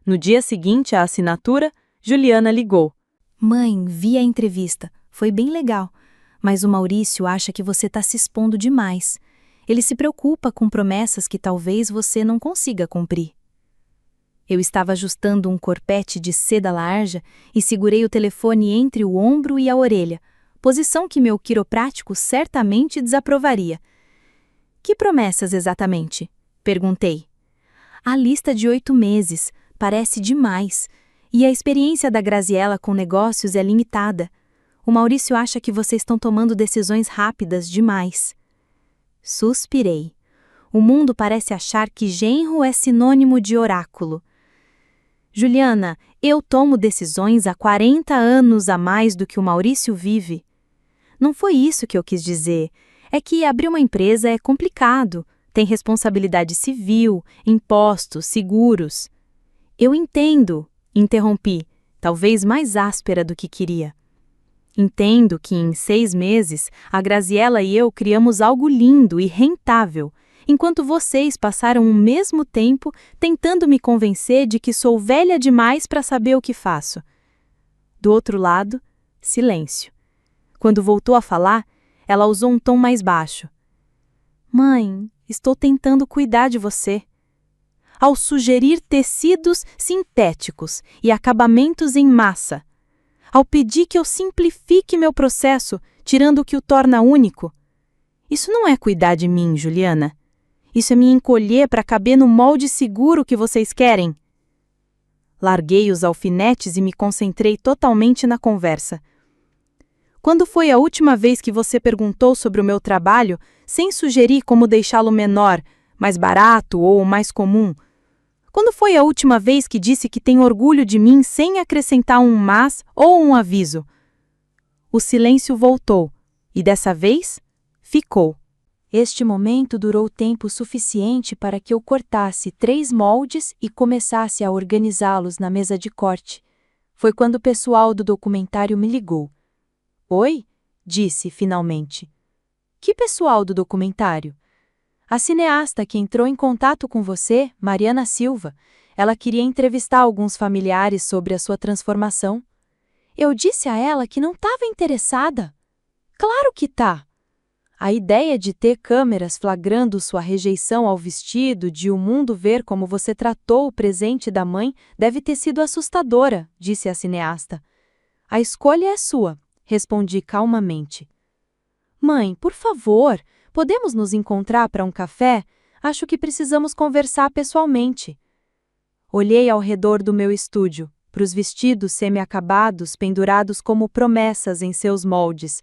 No dia seguinte à assinatura, Juliana ligou. Mãe, vi a entrevista. Foi bem legal. Mas o Maurício acha que você está se expondo demais. Ele se preocupa com promessas que talvez você não consiga cumprir. Eu estava ajustando um corpete de seda larja e segurei o telefone entre o ombro e a orelha, posição que meu quiroprático certamente desaprovaria. Que promessas exatamente? Perguntei. A lista de 8 meses parece demais, e a experiência da Graziella com negócios é limitada. O Maurício acha que vocês estão tomando decisões rápidas demais. Suspirei. O mundo parece achar que genro é sinônimo de oráculo. Juliana, eu tomo decisões há 40 anos a mais do que o Maurício vive. Não foi isso que eu quis dizer. É que abrir uma empresa é complicado. Tem responsabilidade civil, impostos, seguros. Eu entendo, interrompi, talvez mais áspera do que queria. Entendo que em 6 meses, a Graziella e eu criamos algo lindo e rentável, enquanto vocês passaram o mesmo tempo tentando me convencer de que sou velha demais para saber o que faço. Do outro lado, silêncio. Quando voltou a falar, ela usou um tom mais baixo. Mãe, estou tentando cuidar de você. Ao sugerir tecidos sintéticos e acabamentos em massa, ao pedir que eu simplifique meu processo, tirando o que o torna único. Isso não é cuidar de mim, Juliana. Isso é me encolher para caber no molde seguro que vocês querem. Larguei os alfinetes e me concentrei totalmente na conversa. Quando foi a última vez que você perguntou sobre o meu trabalho, sem sugerir como deixá-lo menor, mais barato ou mais comum? Quando foi a última vez que disse que tem orgulho de mim sem acrescentar um mas ou um aviso? O silêncio voltou, e dessa vez, ficou. Este momento durou tempo suficiente para que eu cortasse 3 moldes e começasse a organizá-los na mesa de corte. Foi quando o pessoal do documentário me ligou. Oi? Disse, finalmente. Que pessoal do documentário? A cineasta que entrou em contato com você, Mariana Silva. Ela queria entrevistar alguns familiares sobre a sua transformação. Eu disse a ela que não estava interessada. Claro que tá! A ideia de ter câmeras flagrando sua rejeição ao vestido, de o mundo ver como você tratou o presente da mãe, deve ter sido assustadora, disse a cineasta. A escolha é sua, respondi calmamente. Mãe, por favor, podemos nos encontrar para um café? Acho que precisamos conversar pessoalmente. Olhei ao redor do meu estúdio, para os vestidos semi-acabados pendurados como promessas em seus moldes,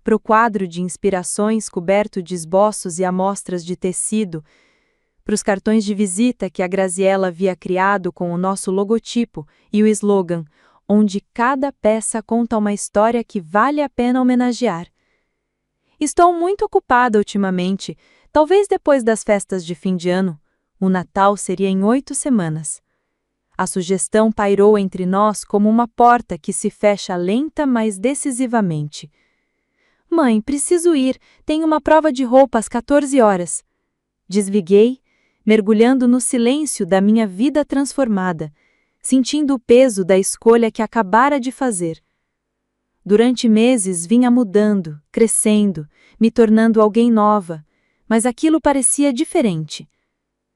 para o quadro de inspirações coberto de esboços e amostras de tecido, para os cartões de visita que a Graziella havia criado com o nosso logotipo e o slogan, onde cada peça conta uma história que vale a pena homenagear. Estou muito ocupada ultimamente, talvez depois das festas de fim de ano. O Natal seria em 8 semanas. A sugestão pairou entre nós como uma porta que se fecha lenta, mas decisivamente. Mãe, preciso ir, tenho uma prova de roupa às 14 horas. Desliguei, mergulhando no silêncio da minha vida transformada, sentindo o peso da escolha que acabara de fazer. Durante meses vinha mudando, crescendo, me tornando alguém nova, mas aquilo parecia diferente.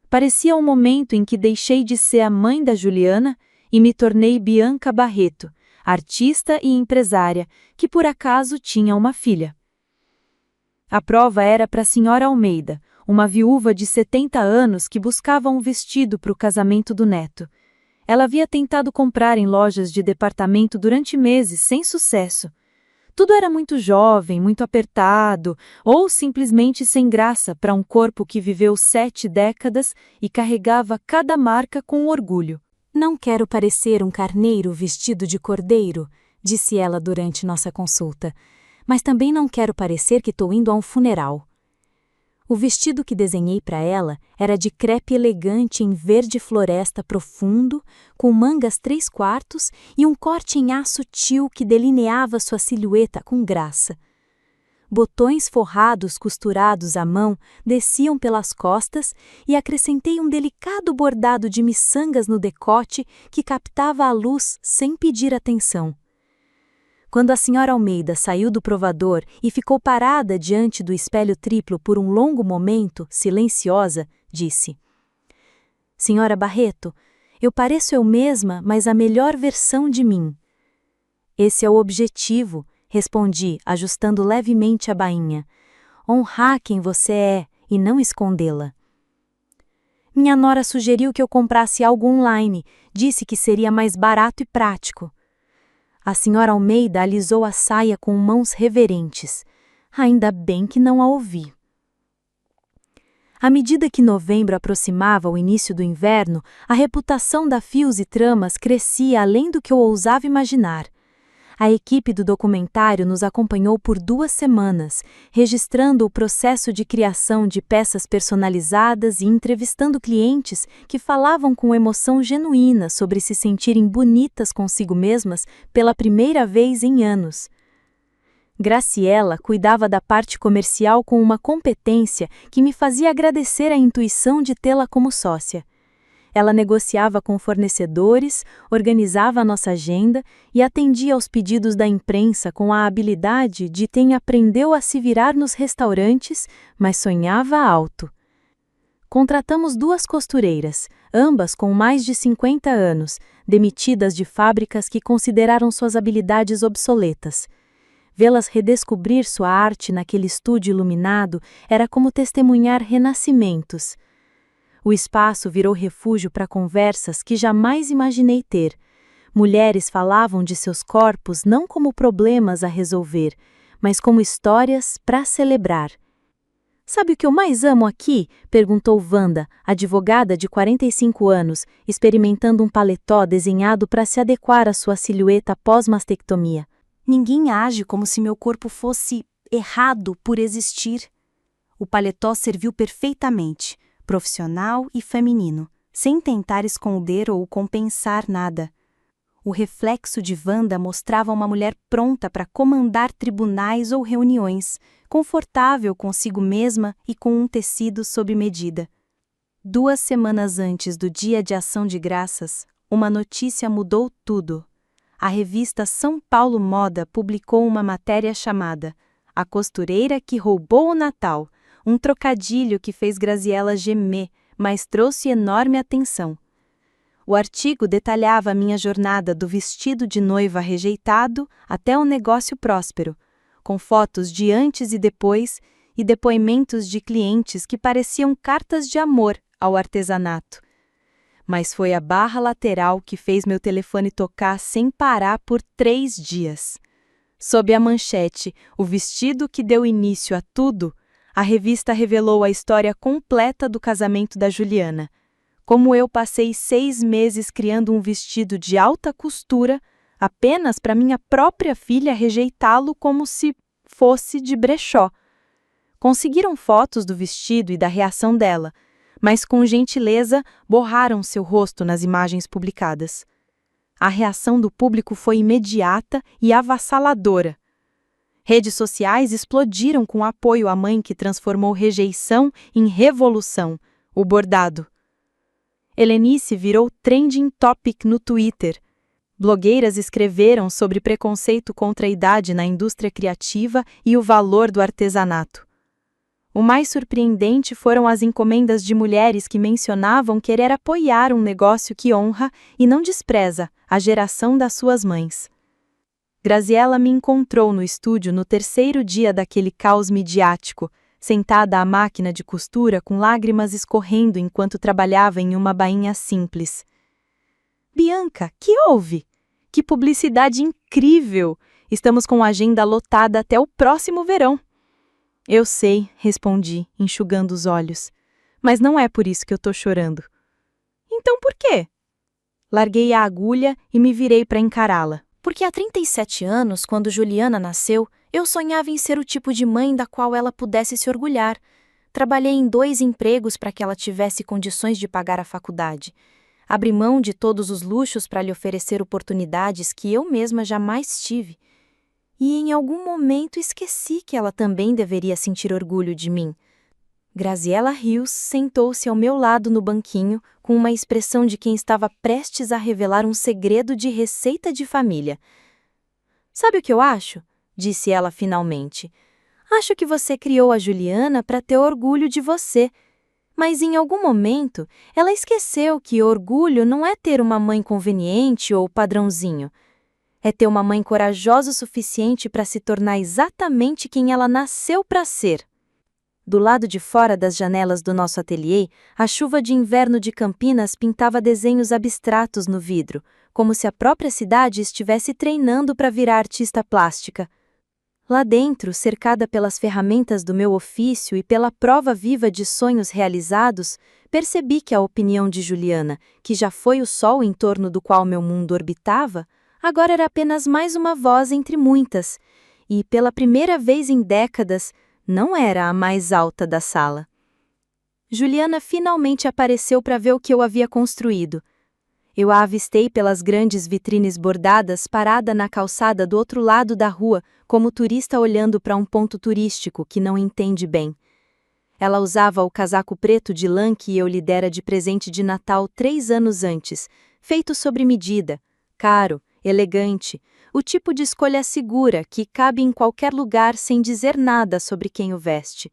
Parecia um momento em que deixei de ser a mãe da Juliana e me tornei Bianca Barreto, artista e empresária, que por acaso tinha uma filha. A prova era para a senhora Almeida, uma viúva de 70 anos que buscava um vestido para o casamento do neto. Ela havia tentado comprar em lojas de departamento durante meses, sem sucesso. Tudo era muito jovem, muito apertado, ou simplesmente sem graça para um corpo que viveu 7 décadas e carregava cada marca com orgulho. Não quero parecer um carneiro vestido de cordeiro, disse ela durante nossa consulta, mas também não quero parecer que estou indo a um funeral. O vestido que desenhei para ela era de crepe elegante em verde floresta profundo, com mangas 3/4 e um corte em aço sutil que delineava sua silhueta com graça. Botões forrados costurados à mão desciam pelas costas e acrescentei um delicado bordado de miçangas no decote que captava a luz sem pedir atenção. Quando a senhora Almeida saiu do provador e ficou parada diante do espelho triplo por um longo momento, silenciosa, disse: Senhora Barreto, eu pareço eu mesma, mas a melhor versão de mim. Esse é o objetivo, respondi, ajustando levemente a bainha. Honrar quem você é e não escondê-la. Minha nora sugeriu que eu comprasse algo online, disse que seria mais barato e prático. A senhora Almeida alisou a saia com mãos reverentes. Ainda bem que não a ouvi. À medida que novembro aproximava o início do inverno, a reputação da Fios e Tramas crescia além do que eu ousava imaginar. A equipe do documentário nos acompanhou por 2 semanas, registrando o processo de criação de peças personalizadas e entrevistando clientes que falavam com emoção genuína sobre se sentirem bonitas consigo mesmas pela primeira vez em anos. Graciela cuidava da parte comercial com uma competência que me fazia agradecer a intuição de tê-la como sócia. Ela negociava com fornecedores, organizava a nossa agenda e atendia aos pedidos da imprensa com a habilidade de quem aprendeu a se virar nos restaurantes, mas sonhava alto. Contratamos 2 costureiras, ambas com mais de 50 anos, demitidas de fábricas que consideraram suas habilidades obsoletas. Vê-las redescobrir sua arte naquele estúdio iluminado era como testemunhar renascimentos. O espaço virou refúgio para conversas que jamais imaginei ter. Mulheres falavam de seus corpos não como problemas a resolver, mas como histórias para celebrar. Sabe o que eu mais amo aqui? Perguntou Wanda, advogada de 45 anos, experimentando um paletó desenhado para se adequar à sua silhueta pós-mastectomia. Ninguém age como se meu corpo fosse errado por existir. O paletó serviu perfeitamente, profissional e feminino, sem tentar esconder ou compensar nada. O reflexo de Wanda mostrava uma mulher pronta para comandar tribunais ou reuniões, confortável consigo mesma e com um tecido sob medida. 2 semanas antes do Dia de Ação de Graças, uma notícia mudou tudo. A revista São Paulo Moda publicou uma matéria chamada A Costureira que Roubou o Natal, um trocadilho que fez Graziella gemer, mas trouxe enorme atenção. O artigo detalhava a minha jornada do vestido de noiva rejeitado até o negócio próspero, com fotos de antes e depoimentos de clientes que pareciam cartas de amor ao artesanato. Mas foi a barra lateral que fez meu telefone tocar sem parar por 3 dias. Sob a manchete "O vestido que deu início a tudo", a revista revelou a história completa do casamento da Juliana. Como eu passei 6 meses criando um vestido de alta costura apenas para minha própria filha rejeitá-lo como se fosse de brechó. Conseguiram fotos do vestido e da reação dela, mas com gentileza borraram seu rosto nas imagens publicadas. A reação do público foi imediata e avassaladora. Redes sociais explodiram com apoio à mãe que transformou rejeição em revolução, o bordado. Helenice virou trending topic no Twitter. Blogueiras escreveram sobre preconceito contra a idade na indústria criativa e o valor do artesanato. O mais surpreendente foram as encomendas de mulheres que mencionavam querer apoiar um negócio que honra e não despreza a geração das suas mães. Graziella me encontrou no estúdio no 3º dia daquele caos midiático, sentada à máquina de costura com lágrimas escorrendo enquanto trabalhava em uma bainha simples. "Bianca, que houve? Que publicidade incrível! Estamos com a agenda lotada até o próximo verão." "Eu sei", respondi, enxugando os olhos. "Mas não é por isso que eu tô chorando." "Então por quê?" Larguei a agulha e me virei para encará-la. "Porque há 37 anos, quando Juliana nasceu, eu sonhava em ser o tipo de mãe da qual ela pudesse se orgulhar. Trabalhei em 2 empregos para que ela tivesse condições de pagar a faculdade. Abri mão de todos os luxos para lhe oferecer oportunidades que eu mesma jamais tive. E em algum momento esqueci que ela também deveria sentir orgulho de mim." Graziella Rios sentou-se ao meu lado no banquinho, com uma expressão de quem estava prestes a revelar um segredo de receita de família. "Sabe o que eu acho?" disse ela finalmente. "Acho que você criou a Juliana para ter orgulho de você. Mas em algum momento, ela esqueceu que orgulho não é ter uma mãe conveniente ou padrãozinho. É ter uma mãe corajosa o suficiente para se tornar exatamente quem ela nasceu para ser." Do lado de fora das janelas do nosso ateliê, a chuva de inverno de Campinas pintava desenhos abstratos no vidro, como se a própria cidade estivesse treinando para virar artista plástica. Lá dentro, cercada pelas ferramentas do meu ofício e pela prova viva de sonhos realizados, percebi que a opinião de Juliana, que já foi o sol em torno do qual meu mundo orbitava, agora era apenas mais uma voz entre muitas, e, pela primeira vez em décadas, não era a mais alta da sala. Juliana finalmente apareceu para ver o que eu havia construído. Eu a avistei pelas grandes vitrines bordadas parada na calçada do outro lado da rua, como turista olhando para um ponto turístico que não entende bem. Ela usava o casaco preto de lã que eu lhe dera de presente de Natal 3 anos antes, feito sob medida, caro, elegante, o tipo de escolha segura que cabe em qualquer lugar sem dizer nada sobre quem o veste.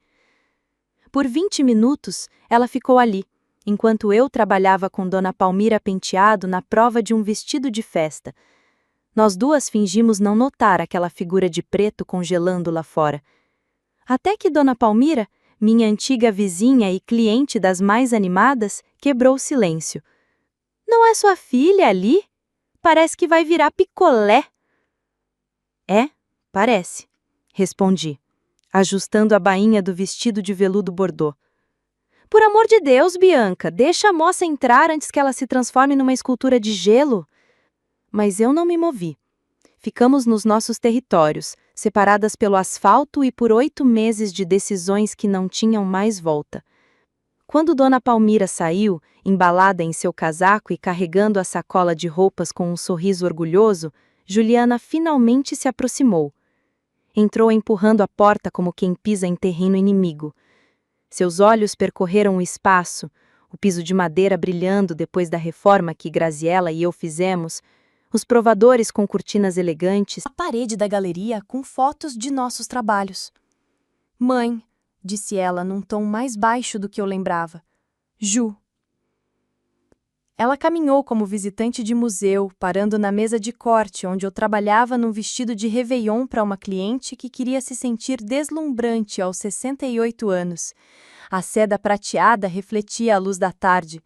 Por 20 minutos, ela ficou ali, enquanto eu trabalhava com Dona Palmira Penteado na prova de um vestido de festa. Nós 2 fingimos não notar aquela figura de preto congelando lá fora. Até que Dona Palmira, minha antiga vizinha e cliente das mais animadas, quebrou o silêncio. "Não é sua filha ali? Parece que vai virar picolé." "É, parece", respondi, ajustando a bainha do vestido de veludo bordô. "Por amor de Deus, Bianca, deixa a moça entrar antes que ela se transforme numa escultura de gelo." Mas eu não me movi. Ficamos nos nossos territórios, separadas pelo asfalto e por 8 meses de decisões que não tinham mais volta. Quando Dona Palmira saiu, embalada em seu casaco e carregando a sacola de roupas com um sorriso orgulhoso, Juliana finalmente se aproximou. Entrou empurrando a porta como quem pisa em terreno inimigo. Seus olhos percorreram o espaço, o piso de madeira brilhando depois da reforma que Graziella e eu fizemos, os provadores com cortinas elegantes, A parede da galeria com fotos de nossos trabalhos. Mãe, disse ela num tom mais baixo do que eu lembrava. Ju. Ela caminhou como visitante de museu, parando na mesa de corte onde eu trabalhava num vestido de réveillon para uma cliente que queria se sentir deslumbrante aos 68 anos. A seda prateada refletia a luz da tarde.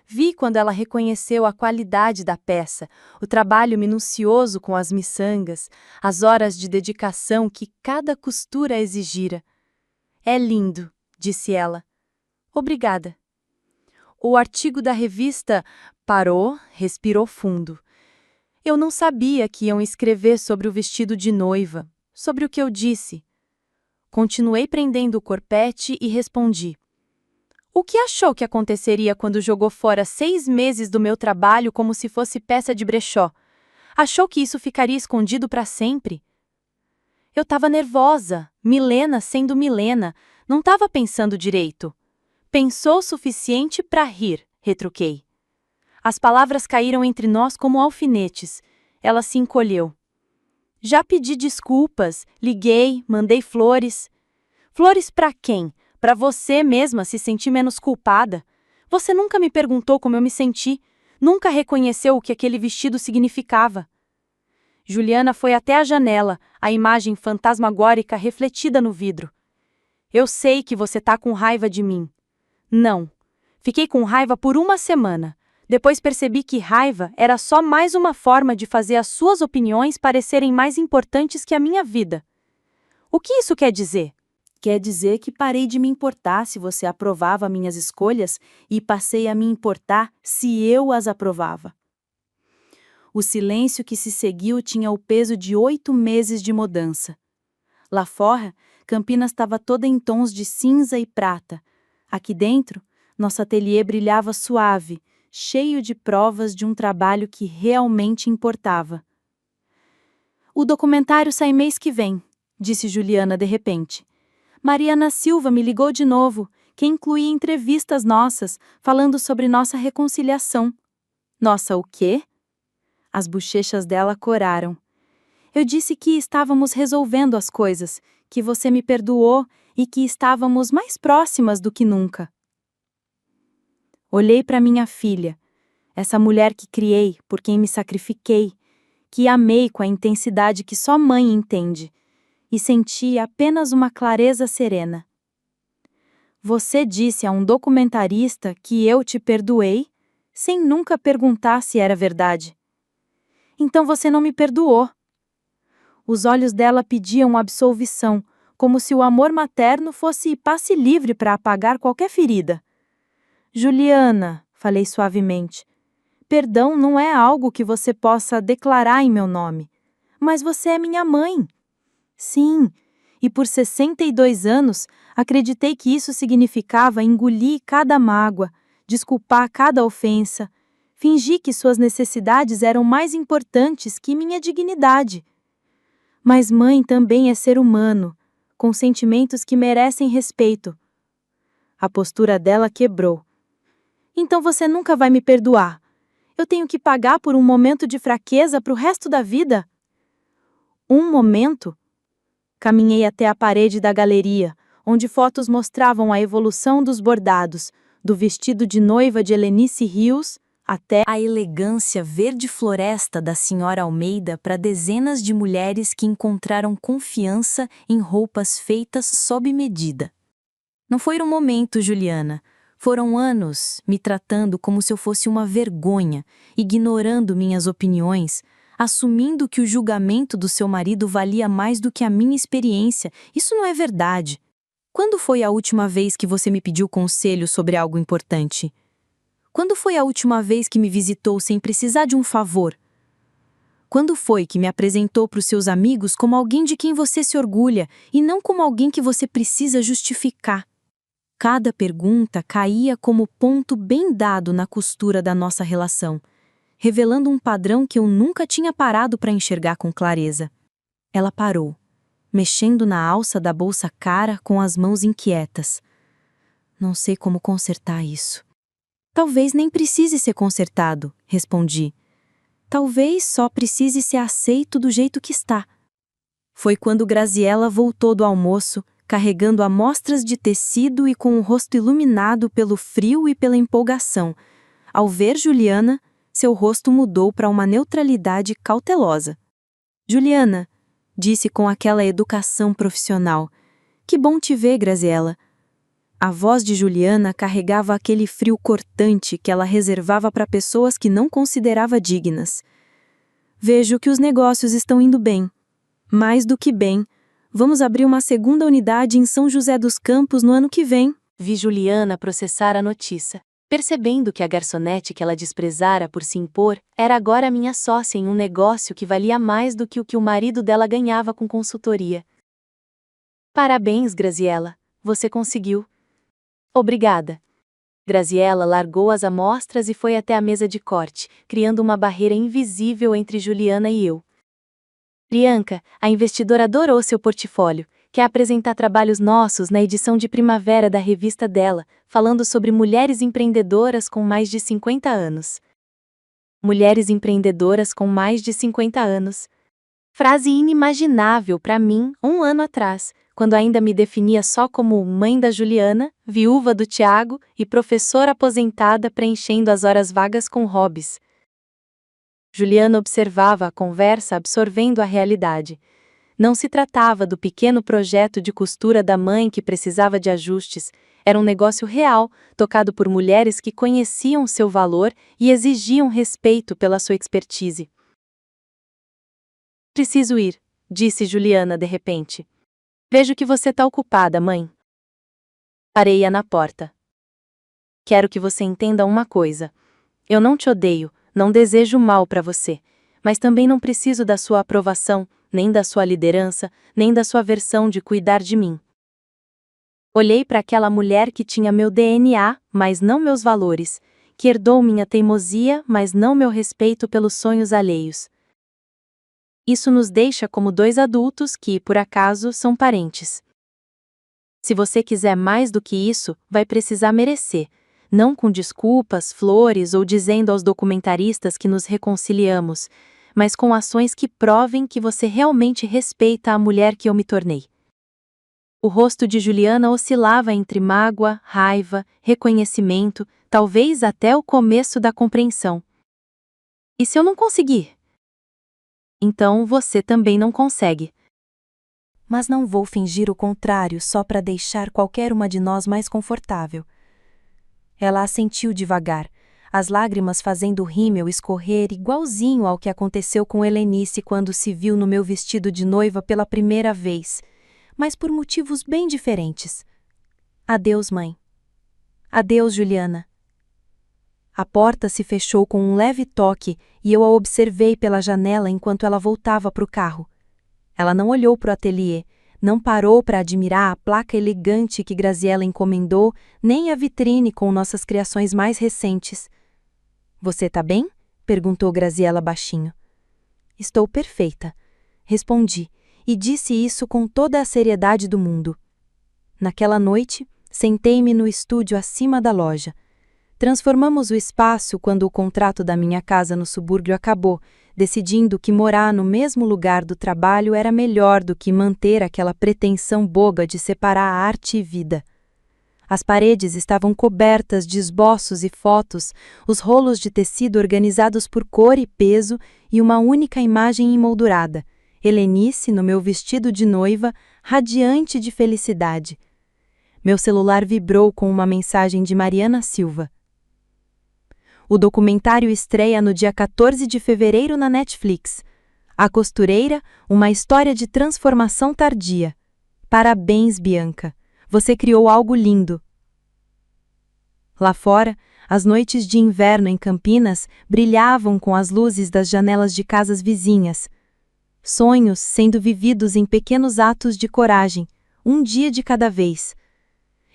Vi quando ela reconheceu a qualidade da peça, o trabalho minucioso com as miçangas, as horas de dedicação que cada costura exigira. É lindo, disse ela. Obrigada. O artigo da revista parou, respirou fundo. Eu não sabia que iam escrever sobre o vestido de noiva, sobre o que eu disse. Continuei prendendo o corpete e respondi. O que achou que aconteceria quando jogou fora 6 meses do meu trabalho como se fosse peça de brechó? Achou que isso ficaria escondido para sempre? Eu estava nervosa, Milena sendo Milena, não estava pensando direito. Pensou o suficiente para rir, retruquei. As palavras caíram entre nós como alfinetes. Ela se encolheu. Já pedi desculpas, liguei, mandei flores. Flores para quem? Para você mesma se sentir menos culpada. Você nunca me perguntou como eu me senti, nunca reconheceu o que aquele vestido significava. Juliana foi até a janela, a imagem fantasmagórica refletida no vidro. Eu sei que você tá com raiva de mim. Não. Fiquei com raiva por 1 semana. Depois percebi que raiva era só mais uma forma de fazer as suas opiniões parecerem mais importantes que a minha vida. O que isso quer dizer? Quer dizer que parei de me importar se você aprovava minhas escolhas e passei a me importar se eu as aprovava. O silêncio que se seguiu tinha o peso de 8 meses de mudança. Lá fora, Campinas estava toda em tons de cinza e prata. Aqui dentro, nosso ateliê brilhava suave, cheio de provas de um trabalho que realmente importava. O documentário sai mês que vem, disse Juliana de repente. Mariana Silva me ligou de novo, que incluía entrevistas nossas, falando sobre nossa reconciliação. Nossa, o quê? As bochechas dela coraram. Eu disse que estávamos resolvendo as coisas, que você me perdoou e que estávamos mais próximas do que nunca. Olhei para minha filha, essa mulher que criei, por quem me sacrifiquei, que amei com a intensidade que só mãe entende, e senti apenas uma clareza serena. Você disse a um documentarista que eu te perdoei, sem nunca perguntar se era verdade. Então você não me perdoou. Os olhos dela pediam absolvição, como se o amor materno fosse passe livre para apagar qualquer ferida. Juliana, falei suavemente, perdão não é algo que você possa declarar em meu nome, mas você é minha mãe. Sim, e por 62 anos acreditei que isso significava engolir cada mágoa, desculpar cada ofensa, fingi que suas necessidades eram mais importantes que minha dignidade. Mas mãe também é ser humano, com sentimentos que merecem respeito. A postura dela quebrou. Então você nunca vai me perdoar. Eu tenho que pagar por um momento de fraqueza para o resto da vida? Um momento? Caminhei até a parede da galeria, onde fotos mostravam a evolução dos bordados, do vestido de noiva de Helenice Rios até A elegância verde floresta da senhora Almeida para dezenas de mulheres que encontraram confiança em roupas feitas sob medida. Não foi um momento, Juliana. Foram anos me tratando como se eu fosse uma vergonha, ignorando minhas opiniões, assumindo que o julgamento do seu marido valia mais do que a minha experiência. Isso não é verdade. Quando foi a última vez que você me pediu conselho sobre algo importante? Quando foi a última vez que me visitou sem precisar de um favor? Quando foi que me apresentou para os seus amigos como alguém de quem você se orgulha e não como alguém que você precisa justificar? Cada pergunta caía como ponto bem dado na costura da nossa relação, revelando um padrão que eu nunca tinha parado para enxergar com clareza. Ela parou, mexendo na alça da bolsa cara com as mãos inquietas. Não sei como consertar isso. Talvez nem precise ser consertado, respondi. Talvez só precise ser aceito do jeito que está. Foi quando Graziela voltou do almoço, carregando amostras de tecido e com o rosto iluminado pelo frio e pela empolgação. Ao ver Juliana, seu rosto mudou para uma neutralidade cautelosa. Juliana, disse com aquela educação profissional. Que bom te ver, Graziela. A voz de Juliana carregava aquele frio cortante que ela reservava para pessoas que não considerava dignas. Vejo que os negócios estão indo bem. Mais do que bem. Vamos abrir uma segunda unidade em São José dos Campos no ano que vem. Vi Juliana processar a notícia, percebendo que a garçonete que ela desprezara por se impor era agora minha sócia em um negócio que valia mais do que o marido dela ganhava com consultoria. Parabéns, Graziela. Você conseguiu. Obrigada. Graziela largou as amostras e foi até a mesa de corte, criando uma barreira invisível entre Juliana e eu. Priyanka, a investidora adorou seu portfólio. Quer apresentar trabalhos nossos na edição de primavera da revista dela, falando sobre mulheres empreendedoras com mais de 50 anos. Mulheres empreendedoras com mais de 50 anos. Frase inimaginável para mim 1 ano atrás, quando ainda me definia só como mãe da Juliana, viúva do Tiago e professora aposentada preenchendo as horas vagas com hobbies. Juliana observava a conversa absorvendo a realidade. Não se tratava do pequeno projeto de costura da mãe que precisava de ajustes, era um negócio real, tocado por mulheres que conheciam seu valor e exigiam respeito pela sua expertise. Preciso ir, disse Juliana de repente. Vejo que você está ocupada, mãe. Parei-a na porta. Quero que você entenda uma coisa. Eu não te odeio, não desejo mal para você, mas também não preciso da sua aprovação, nem da sua liderança, nem da sua versão de cuidar de mim. Olhei para aquela mulher que tinha meu DNA, mas não meus valores, que herdou minha teimosia, mas não meu respeito pelos sonhos alheios. Isso nos deixa como 2 adultos que, por acaso, são parentes. Se você quiser mais do que isso, vai precisar merecer, não com desculpas, flores ou dizendo aos documentaristas que nos reconciliamos, mas com ações que provem que você realmente respeita a mulher que eu me tornei. O rosto de Juliana oscilava entre mágoa, raiva, reconhecimento, talvez até o começo da compreensão. E se eu não conseguir? Então você também não consegue. Mas não vou fingir o contrário só para deixar qualquer uma de nós mais confortável. Ela assentiu devagar, as lágrimas fazendo o rímel escorrer igualzinho ao que aconteceu com Helenice quando se viu no meu vestido de noiva pela primeira vez, mas por motivos bem diferentes. Adeus, mãe. Adeus, Juliana. A porta se fechou com um leve toque e eu a observei pela janela enquanto ela voltava para o carro. Ela não olhou para o ateliê, não parou para admirar a placa elegante que Graziela encomendou, nem a vitrine com nossas criações mais recentes. Você tá bem? Perguntou Graziela baixinho. Estou perfeita, respondi, e disse isso com toda a seriedade do mundo. Naquela noite, sentei-me no estúdio acima da loja. Transformamos o espaço quando o contrato da minha casa no subúrbio acabou, decidindo que morar no mesmo lugar do trabalho era melhor do que manter aquela pretensão boba de separar arte e vida. As paredes estavam cobertas de esboços e fotos, os rolos de tecido organizados por cor e peso e uma única imagem emoldurada, Helenice no meu vestido de noiva, radiante de felicidade. Meu celular vibrou com uma mensagem de Mariana Silva. O documentário estreia no dia 14 de fevereiro na Netflix. A Costureira, uma história de transformação tardia. Parabéns, Bianca. Você criou algo lindo. Lá fora, As noites de inverno em Campinas brilhavam com as luzes das janelas de casas vizinhas. Sonhos sendo vividos em pequenos atos de coragem, um dia de cada vez.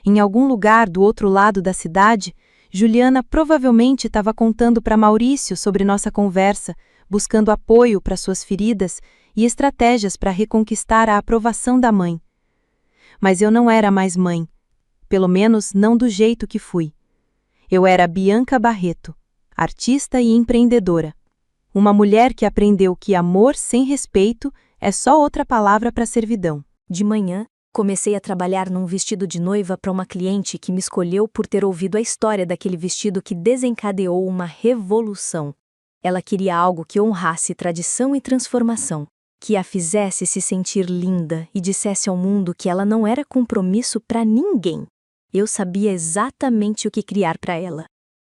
Em algum lugar do outro lado da cidade, Juliana provavelmente estava contando para Maurício sobre nossa conversa, buscando apoio para suas feridas e estratégias para reconquistar a aprovação da mãe. Mas eu não era mais mãe, pelo menos não do jeito que fui. Eu era Bianca Barreto, artista e empreendedora. Uma mulher que aprendeu que amor sem respeito é só outra palavra para servidão. De manhã, comecei a trabalhar num vestido de noiva para uma cliente que me escolheu por ter ouvido a história daquele vestido que desencadeou uma revolução. Ela queria algo que honrasse tradição e transformação, que a fizesse se sentir linda e dissesse ao mundo que ela não era compromisso para ninguém. Eu sabia exatamente o que criar para ela.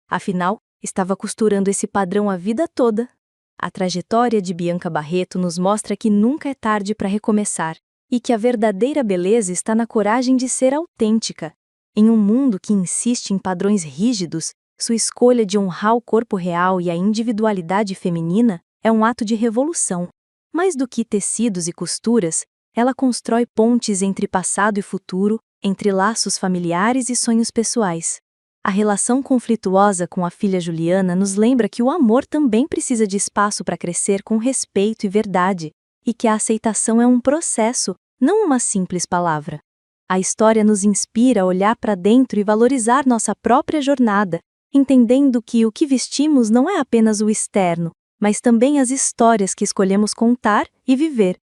Afinal, estava costurando esse padrão a vida toda. A trajetória de Bianca Barreto nos mostra que nunca é tarde para recomeçar e que a verdadeira beleza está na coragem de ser autêntica. Em um mundo que insiste em padrões rígidos, sua escolha de honrar o corpo real e a individualidade feminina é um ato de revolução. Mais do que tecidos e costuras, ela constrói pontes entre passado e futuro, entre laços familiares e sonhos pessoais. A relação conflituosa com a filha Juliana nos lembra que o amor também precisa de espaço para crescer com respeito e verdade, e que a aceitação é um processo, não uma simples palavra. A história nos inspira a olhar para dentro e valorizar nossa própria jornada, entendendo que o que vestimos não é apenas o externo, mas também as histórias que escolhemos contar e viver.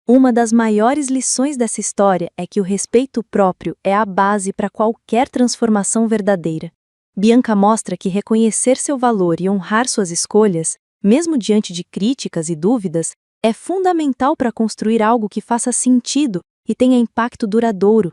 Uma das maiores lições dessa história é que o respeito próprio é a base para qualquer transformação verdadeira. Bianca mostra que reconhecer seu valor e honrar suas escolhas, mesmo diante de críticas e dúvidas, é fundamental para construir algo que faça sentido e tenha impacto duradouro.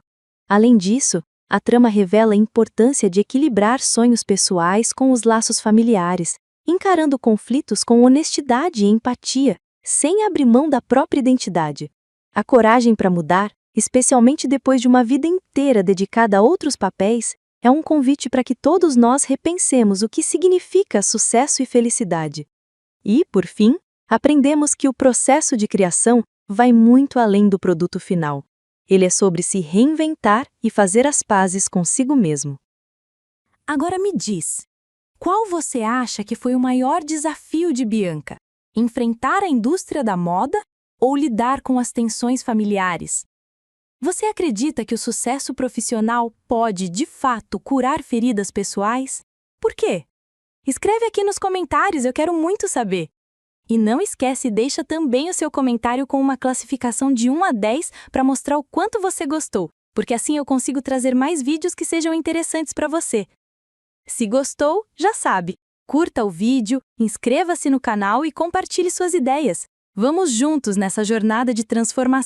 Além disso, a trama revela a importância de equilibrar sonhos pessoais com os laços familiares, encarando conflitos com honestidade e empatia, sem abrir mão da própria identidade. A coragem para mudar, especialmente depois de uma vida inteira dedicada a outros papéis, é um convite para que todos nós repensemos o que significa sucesso e felicidade. E, por fim, aprendemos que o processo de criação vai muito além do produto final. Ele é sobre se reinventar e fazer as pazes consigo mesmo. Agora me diz, qual você acha que foi o maior desafio de Bianca? Enfrentar a indústria da moda ou lidar com as tensões familiares? Você acredita que o sucesso profissional pode, de fato, curar feridas pessoais? Por quê? Escreve aqui nos comentários, eu quero muito saber. E não esquece, deixa também o seu comentário com uma classificação de 1 a 10 para mostrar o quanto você gostou, porque assim eu consigo trazer mais vídeos que sejam interessantes para você. Se gostou, já sabe. Curta o vídeo, inscreva-se no canal e compartilhe suas ideias. Vamos juntos nessa jornada de transformação.